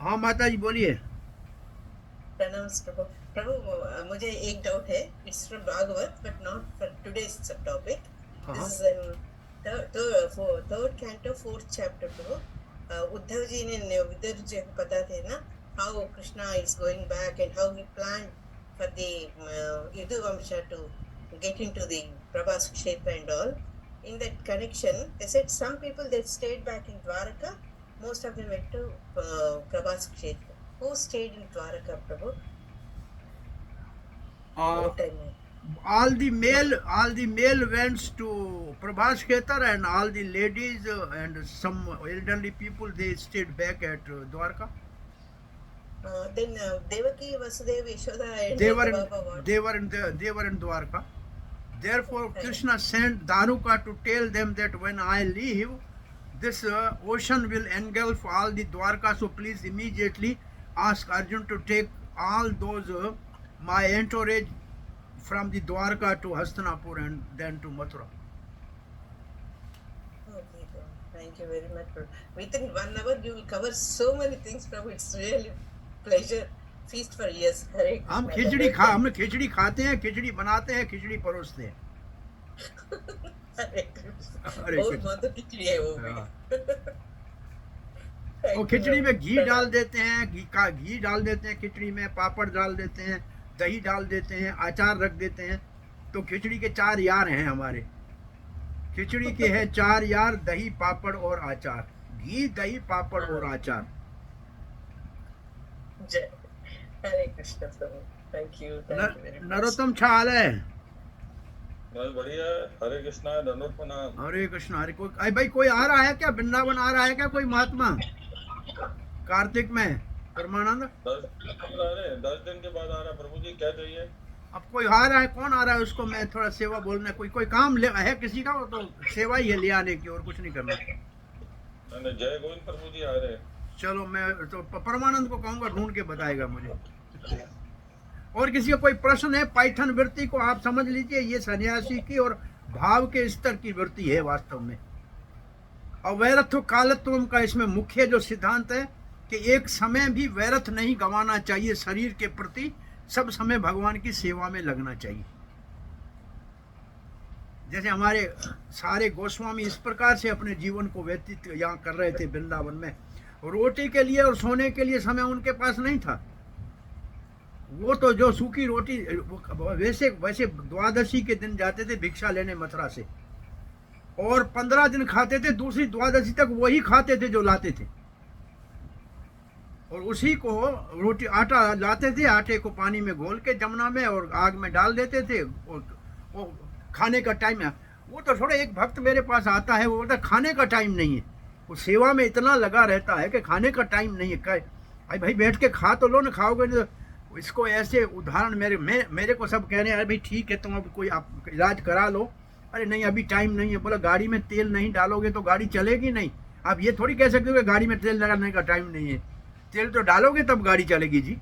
A: हाँ माता जी बोलिए।
E: प्रणाम प्रभु। प्रभु मुझे एक डाउट है, it's from Bhagavat but not for today's topic.
A: हाँ
E: दिस
A: हाँ
E: is in third canto fourth chapter प्रभु। उद्धव जी ने उद्धव जी को पता थे ना how Krishna is going back and how he plan for the Yaduvansh to get into the Prabhas Kshetra and all. In that connection, they said some people they stayed back in Dwaraka. Most of them went to Prabhas Kshetra. Who stayed in Dwaraka, Prabhu? No time.
A: all the male went to Prabhas Khetar, and all the ladies and some elderly people they stayed back at Dwarka.
E: Then Devaki, Vasudeva, Yashoda, and
A: They were
E: Baba what?
A: they were in Dwarka. Therefore,
E: Okay.
A: Krishna sent Dhanuka to tell them that when I leave, this ocean will engulf all the Dwarka. So please immediately ask Arjun to take all those my entourage from the Dwarka to Hastinapur and then to Mathura.
E: Okay, Prabhu. Thank you very much, Prabhu. Within 1 hour, you will cover so many things, Prabhu. It's really pleasure. Feast for years. Hare
A: हम
E: Krishna.
A: हम खिचड़ी खाते हैं, खिचड़ी बनाते हैं, खिचड़ी परोसते हैं।
E: हरे कृष्ण।
A: हरे
E: बहुत
A: कृष्ण।
E: मधुर खिचड़ी है वो भी।
A: हाँ।
E: Thank
A: और
E: you,
A: खिचड़ी में
E: Prabhu.
A: घी डाल देते हैं, घी डाल देते हैं खिचड़ी में, पापड़ डाल देते हैं, दही डाल देते हैं, अचार रख देते हैं। तो खिचड़ी के 4 यार हैं हमारे। खिचड़ी के हैं 4 यार, दही, पापड़ और अचार। घी, दही, पापड़ और अचार।
E: जय हरे कृष्ण प्रभु। Thank you very much.
A: Narottam छा हाल है?
F: बस बढ़िया। हरे कृष्णा, दंडोत प्रणाम।
A: हरे कृष्ण। हरे भाई कोई आ रहा है क्या? वृंदावन आ रहा है क्या कोई महात्मा कार्तिक में? परमानंद
F: 10 दिन के बाद आ रहा प्रभु जी, क्या चाहिए?
A: अब कोई आ रहा है, कौन आ रहा है? उसको मैं थोड़ा सेवा बोलना, कोई काम है किसी का, वो तो सेवा ही है ले आने की, और कुछ नहीं करना।
F: नहीं, जय गोविंद प्रभु जी आ रहे हैं।
A: चलो मैं तो परमानंद को कहूंगा, ढूंढ के बताएगा मुझे। और किसी का कोई प्रश्न है? पैठन वृत्ति को आप समझ लीजिए, ये सन्यासी की और भाव के स्तर की वृत्ति है वास्तव में। और वैरत्व कालत्व का इसमें मुख्य जो सिद्धांत है कि एक समय भी व्यर्थ नहीं गंवाना चाहिए शरीर के प्रति, सब समय भगवान की सेवा में लगना चाहिए। जैसे हमारे सारे गोस्वामी इस प्रकार से अपने जीवन को व्यतीत यहाँ कर रहे थे वृंदावन में। रोटी के लिए और सोने के लिए समय उनके पास नहीं था। वो तो जो सूखी रोटी, वैसे द्वादशी के दिन जाते थे भिक्षा लेने मथुरा से, और 15 दिन खाते थे, दूसरी द्वादशी तक वही खाते थे जो लाते थे, और उसी को रोटी आटा लाते थे, आटे को पानी में घोल के जमुना में और आग में डाल देते थे। और खाने का टाइम है, वो तो थोड़ा एक भक्त मेरे पास आता है, वो बोलता खाने का टाइम नहीं है, वो सेवा में इतना लगा रहता है कि खाने का टाइम नहीं है। भाई बैठ के खा तो लो ना, खाओगे नहीं तो। इसको ऐसे उदाहरण मेरे को सब कह रहे हैं, अरे भाई ठीक है तुम अब कोई आप इलाज करा लो। अरे नहीं अभी टाइम नहीं है। बोला गाड़ी में तेल नहीं डालोगे तो गाड़ी चलेगी नहीं। आप ये थोड़ी कह सकते हो कि गाड़ी में तेल लगाने का टाइम नहीं है, तेल तो डालोगे तब गाड़ी चलेगी जी।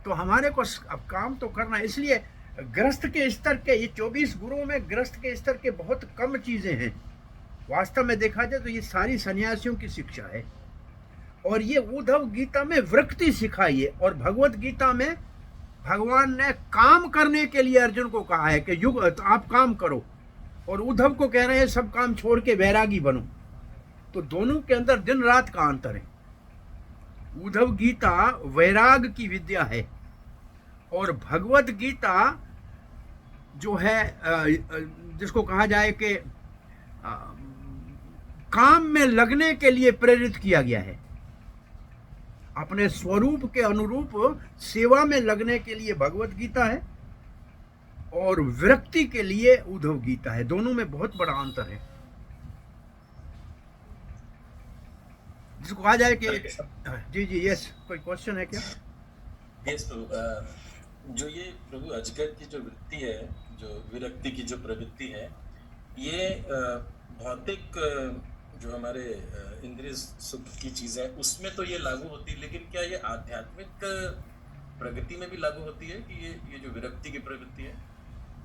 A: तो हमारे को अब काम तो करना है। इसलिए गृहस्थ के स्तर के ये 24 गुरुओं में गृहस्थ के स्तर के बहुत कम चीजें हैं। वास्तव में देखा जाए तो ये सारी सन्यासियों की शिक्षा है, और ये उद्धव गीता में वृत्ति सिखाई है। और भगवत गीता में भगवान ने काम करने के लिए अर्जुन को कहा है कि युग आप काम करो, और उद्धव को कह रहे हैं सब काम छोड़ के वैरागी बनो। तो दोनों के अंदर दिन रात का अंतर है। उद्धव गीता वैराग की विद्या है, और भगवत गीता जो है जिसको कहा जाए कि काम में लगने के लिए प्रेरित किया गया है। अपने स्वरूप के अनुरूप सेवा में लगने के लिए भगवत गीता है, और विरक्ति के लिए उद्धव गीता है। दोनों में बहुत बड़ा अंतर है। जिसको कहा जाए कि जी यस, कोई क्वेश्चन है क्या?
G: यस प्रभु, जो ये प्रभु अजगर की जो वृत्ति है, जो विरक्ति की जो प्रवृत्ति है, ये भौतिक जो हमारे इंद्रिय सुख की चीजें उसमें तो ये लागू होती है, लेकिन क्या ये आध्यात्मिक प्रगति में भी लागू होती है कि ये जो विरक्ति की प्रवृत्ति है?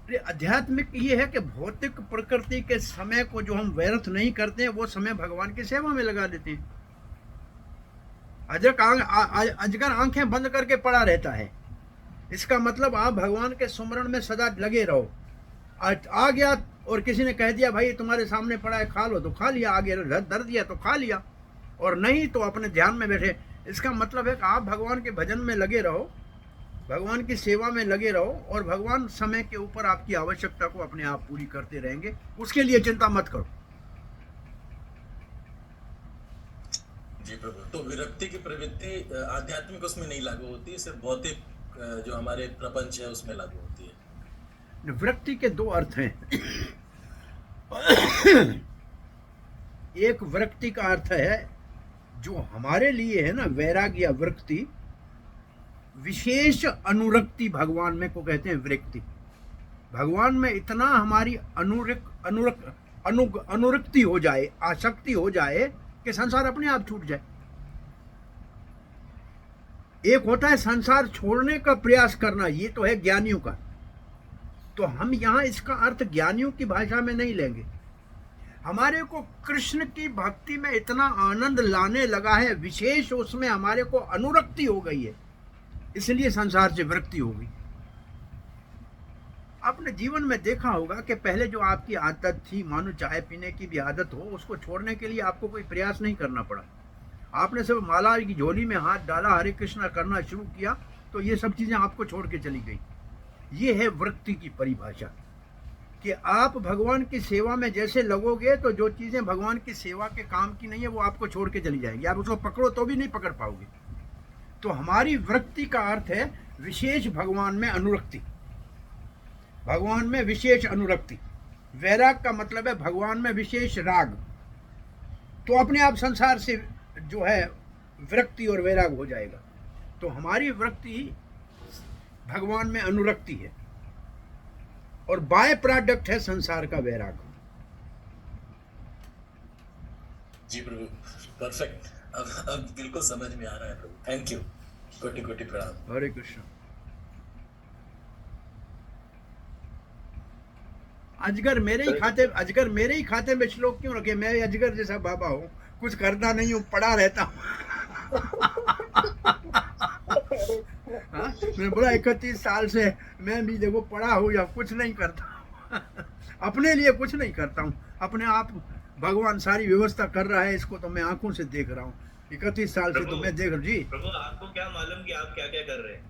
A: ये आध्यात्मिक ये है कि भौतिक प्रकृति के समय को जो हम व्यर्थ नहीं करते हैं वो समय भगवान की सेवा में लगा देते हैं। अजगर आंखें बंद करके पड़ा रहता है, इसका मतलब आप भगवान के सुमरण में सदा लगे रहो। आ गया और किसी ने कह दिया भाई तुम्हारे सामने पड़ा है खा लो, तो खा लिया, आगे दर दिया तो खा लिया, और नहीं तो अपने ध्यान में बैठे। इसका मतलब है कि आप भगवान के भजन में लगे रहो, भगवान की सेवा में लगे रहो, और भगवान समय के ऊपर आपकी आवश्यकता को अपने आप पूरी करते रहेंगे, उसके लिए चिंता मत करो।
G: जी प्रभु, तो विरक्ति की प्रवृत्ति आध्यात्मिक उसमें नहीं लागू होती, सिर्फ भौतिक जो हमारे प्रपंच है उसमें लागू होती है।
A: विरक्ति के दो अर्थ हैं। एक विरक्ति का अर्थ है जो हमारे लिए है ना, वैराग्य या विरक्ति, विशेष अनुरक्ति भगवान में को कहते हैं विरक्ति। भगवान में इतना हमारी अनुरक्ति हो जाए, आसक्ति हो जाए कि संसार अपने आप छूट जाए। एक होता है संसार छोड़ने का प्रयास करना, ये तो है ज्ञानियों का। तो हम यहाँ इसका अर्थ ज्ञानियों की भाषा में नहीं लेंगे। हमारे को कृष्ण की भक्ति में इतना आनंद लाने लगा है, विशेष उसमें हमारे को अनुरक्ति हो गई है, इसलिए संसार से विरक्ति हो गई। आपने जीवन में देखा होगा कि पहले जो आपकी आदत थी, मानो चाय पीने की भी आदत हो, उसको छोड़ने के लिए आपको कोई प्रयास नहीं करना पड़ा। आपने सब माला की झोली में हाथ डाला, हरे कृष्णा करना शुरू किया, तो ये सब चीजें आपको छोड़ के चली गई। ये है वृत्ति की परिभाषा, कि आप भगवान की सेवा में जैसे लगोगे तो जो चीजें भगवान की सेवा के काम की नहीं है वो आपको छोड़ के चली जाएंगी। आप उसको पकड़ो तो भी नहीं पकड़ पाओगे। तो हमारी वृत्ति का अर्थ है विशेष भगवान में अनुरक्ति, भगवान में विशेष अनुरक्ति। वैराग का मतलब है भगवान में विशेष राग। तो अपने आप संसार से जो है विरक्ति और वैराग हो जाएगा। तो हमारी वृत्ति भगवान में अनुरक्ति है, और बाय प्रोडक्ट है संसार का वैराग।
G: जी प्रभु, परफेक्ट। अब बिल्कुल समझ में आ रहा है प्रभु। थैंक यू, कोटि कोटि प्रणाम।
A: हरे कृष्ण। अजगर मेरे ही खाते में श्लोक क्यों रखे? मैं अजगर जैसा बाबा हूँ, कुछ करता नहीं हूँ, पड़ा रहता हूँ। हाँ? मैं बोला 31 साल से मैं भी देखो पड़ा हूँ या कुछ नहीं करता हूँ। अपने लिए कुछ नहीं करता हूँ, अपने आप भगवान सारी व्यवस्था कर रहा है, इसको तो मैं आंखों से देख रहा हूँ। 31 साल से तो मैं देख रहा हूँ। जी
B: प्रभु, आपको क्या मालूम कि आप क्या क्या कर रहे हैं?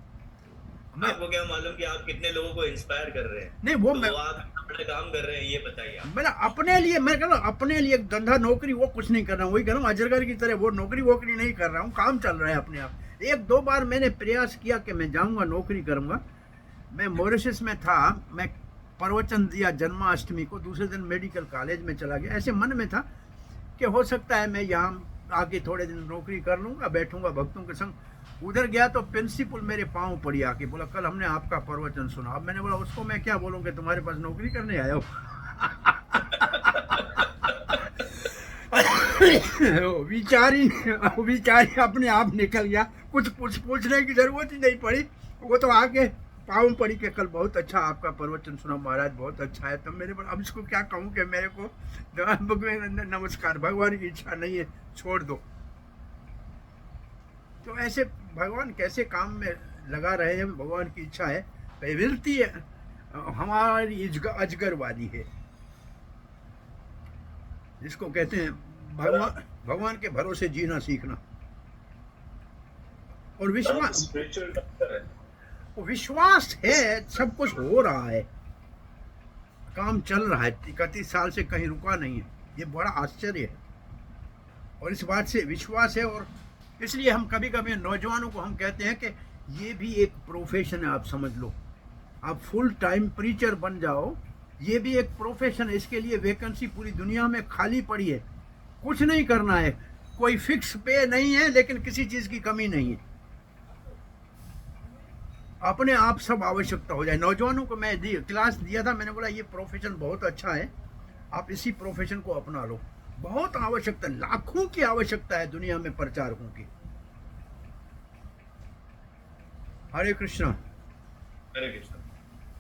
B: आपको क्या मालूम कि आप कितने लोगों को इंस्पायर कर रहे हैं?
A: नहीं, वो
B: तो
A: मैं
B: आप अपने काम कर रहे हैं, ये बताइए आप।
A: मैंने अपने लिए, मैं कह रहा हूँ अपने लिए धंधा नौकरी वो कुछ नहीं कर रहा हूँ। वही कह रहा हूँ अजगर की तरह वो नौकरी वोकरी नहीं कर रहा हूँ, काम चल रहा है अपने आप। 1-2 बार मैंने प्रयास किया कि मैं जाऊँगा नौकरी करूँगा। मैं मॉरिशस में था, मैं प्रवचन दिया जन्माष्टमी को, दूसरे दिन मेडिकल कॉलेज में चला गया। ऐसे मन में था कि हो सकता है मैं यहाँ आके थोड़े दिन नौकरी कर लूँगा, बैठूँगा भक्तों के संग। उधर गया तो प्रिंसिपल मेरे पाँव पड़ी आके, बोला कल हमने आपका प्रवचन सुना। अब मैंने बोला उसको मैं क्या बोलूँ कि तुम्हारे पास नौकरी करने आया हो। विचारी अपने आप निकल गया, कुछ पूछने की जरूरत ही नहीं पड़ी। वो तो आके पाँव पड़ी के कल बहुत अच्छा आपका प्रवचन सुना महाराज, बहुत अच्छा है। तब मेरे पर अब इसको क्या कहूँ कि मेरे को नमस्कार, भगवान की इच्छा नहीं है, छोड़ दो। तो ऐसे भगवान कैसे काम में लगा रहे हैं, भगवान की इच्छा है। प्रवृत्ति हमारी अजगरवादी है, जिसको कहते हैं भगवान के भरोसे जीना सीखना। और विश्वास है, सब कुछ हो रहा है, काम चल रहा है। 31 साल से कहीं रुका नहीं है, ये बड़ा आश्चर्य है। और इस बात से विश्वास है, और इसलिए हम कभी कभी नौजवानों को हम कहते हैं कि ये भी एक प्रोफेशन है, आप समझ लो। आप फुल टाइम प्रीचर बन जाओ, ये भी एक प्रोफेशन है। इसके लिए वैकेंसी पूरी दुनिया में खाली पड़ी है। कुछ नहीं करना है, कोई फिक्स पे नहीं है, लेकिन किसी चीज़ की कमी नहीं है। अपने आप सब आवश्यकता हो जाए। नौजवानों को मैं क्लास दिया था, मैंने बोला ये प्रोफेशन बहुत अच्छा है, आप इसी प्रोफेशन को अपना लो। बहुत आवश्यकता, लाखों की आवश्यकता है दुनिया में प्रचारकों की। हरे कृष्णा।
B: हरे कृष्ण।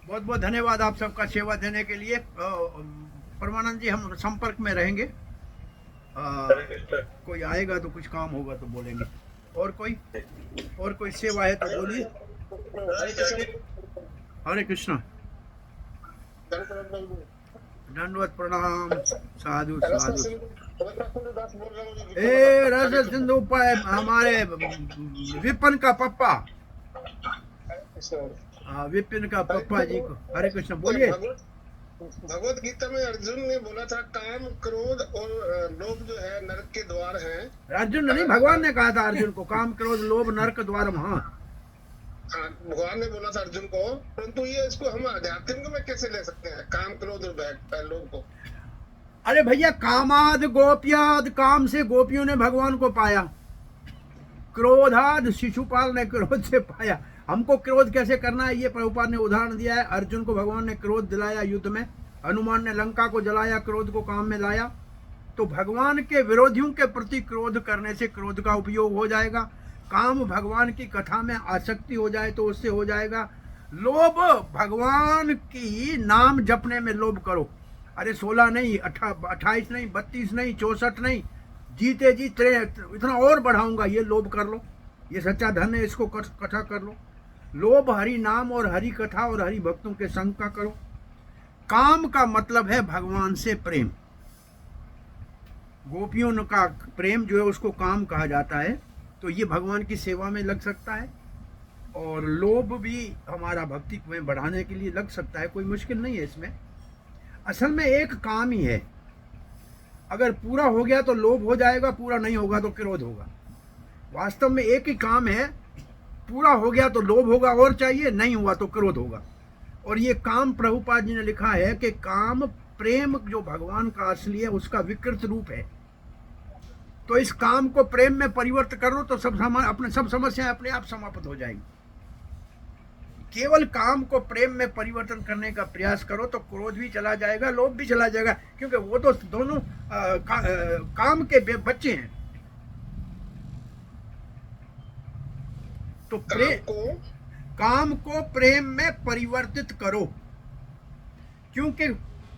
A: बहुत बहुत धन्यवाद आप सबका सेवा देने के लिए। परमानंद जी हम संपर्क में रहेंगे।
D: हरे कृष्ण।
A: कोई आएगा तो कुछ काम होगा तो बोलेंगे। और कोई सेवा है तो बोलिए। हरे कृष्ण। दंडवत प्रणाम। साधु साधु। ए रस सिंधु पाए हमारे विपिन का पप्पा, विपिन का पप्पा जी को हरे कृष्ण बोलिए।
H: भगवत गीता में अर्जुन ने बोला था काम क्रोध और लोभ जो है नरक के द्वार हैं।
A: अर्जुन नहीं, भगवान ने कहा था अर्जुन को काम क्रोध लोभ नरक द्वार। हाँ
H: भगवान ने बोला था अर्जुन को, परंतु ये इसको हम आध्यात्मिक में कैसे ले सकते हैं काम क्रोध और लोभ को?
A: अरे भैया कामाद गोप्याद, काम से गोपियों ने भगवान को पाया, क्रोधाद शिशुपाल ने क्रोध से पाया। हमको क्रोध कैसे करना है ये प्रभुपाद ने उदाहरण दिया है। अर्जुन को भगवान ने क्रोध दिलाया युद्ध में, हनुमान ने लंका को जलाया, क्रोध को काम में लाया। तो भगवान के विरोधियों के प्रति क्रोध करने से क्रोध का उपयोग हो जाएगा। काम भगवान की कथा में आसक्ति हो जाए तो उससे हो जाएगा। लोभ भगवान की नाम जपने में लोभ करो। अरे 16 नहीं, 28 नहीं, 32 नहीं, 64 नहीं, जीते जी इतना और बढ़ाऊंगा, ये लोभ कर लो। ये सच्चा धन है, इसको कथा कर लो। लोभ हरि नाम और हरि कथा और हरि भक्तों के संग का करो। काम का मतलब है भगवान से प्रेम। गोपियों का प्रेम जो है उसको काम कहा जाता है। तो ये भगवान की सेवा में लग सकता है। और लोभ भी हमारा भक्ति में बढ़ाने के लिए लग सकता है, कोई मुश्किल नहीं है इसमें। असल में एक काम ही है, अगर पूरा हो गया तो लोभ हो जाएगा, पूरा नहीं होगा तो क्रोध होगा। वास्तव में एक ही काम है, पूरा हो गया तो लोभ होगा और चाहिए, नहीं हुआ तो क्रोध होगा। और ये काम प्रभुपाद जी ने लिखा है कि काम प्रेम जो भगवान का असली है उसका विकृत रूप है। तो इस काम को प्रेम में परिवर्तित करो तो सब समस्याएं अपने आप समाप्त हो जाएंगी। केवल काम को प्रेम में परिवर्तन करने का प्रयास करो तो क्रोध भी चला जाएगा, लोभ भी चला जाएगा, क्योंकि वो तो दोनों काम के बच्चे हैं। तो काम को प्रेम में परिवर्तित करो, क्योंकि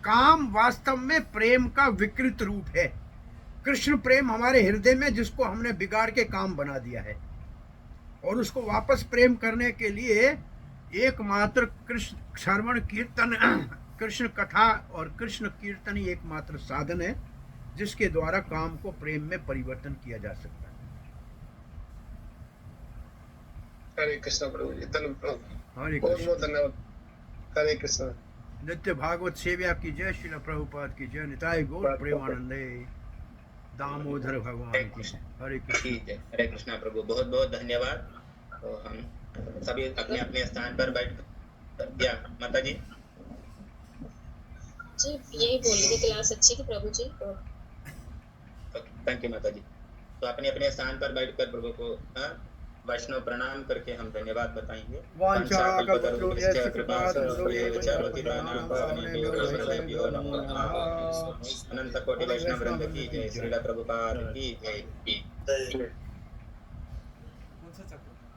A: काम वास्तव में प्रेम का विकृत रूप है। कृष्ण प्रेम हमारे हृदय में जिसको हमने बिगाड़ के काम बना दिया है, और उसको वापस प्रेम करने के लिए एकमात्र कृष्ण श्रवण कीर्तन, कृष्ण कथा और कृष्ण कीर्तन ही एकमात्र साधन है जिसके द्वारा काम को प्रेम में परिवर्तन किया जा सकता है।
H: हरे कृष्ण प्रभु जी, धन्यवाद,
A: हरे
H: बहुत
A: कृष्ण।
H: बहुत धन्यवाद। हरे कृष्ण।
A: नित्य भागवत सेव्या की जय, श्रील प्रभुपाद की जय, निताय गौर प्रेमानंदे, दामोदर भगवान की। हरे कृष्ण।
C: ठीक है, हरे कृष्णा प्रभु, बहुत बहुत धन्यवाद। तो हम सभी अपने अपने स्थान पर बैठ या माता जी
I: यही बोल रही थी, क्लास अच्छी थी प्रभु जी।
C: थैंक यू माता जी। तो अपने अपने स्थान पर बैठकर प्रभु को वैष्णव प्रणाम करके हम धन्यवाद बताएंगे। अनंत कोटि वैष्णव वृंद की जय, श्रील प्रभुपाद की जय।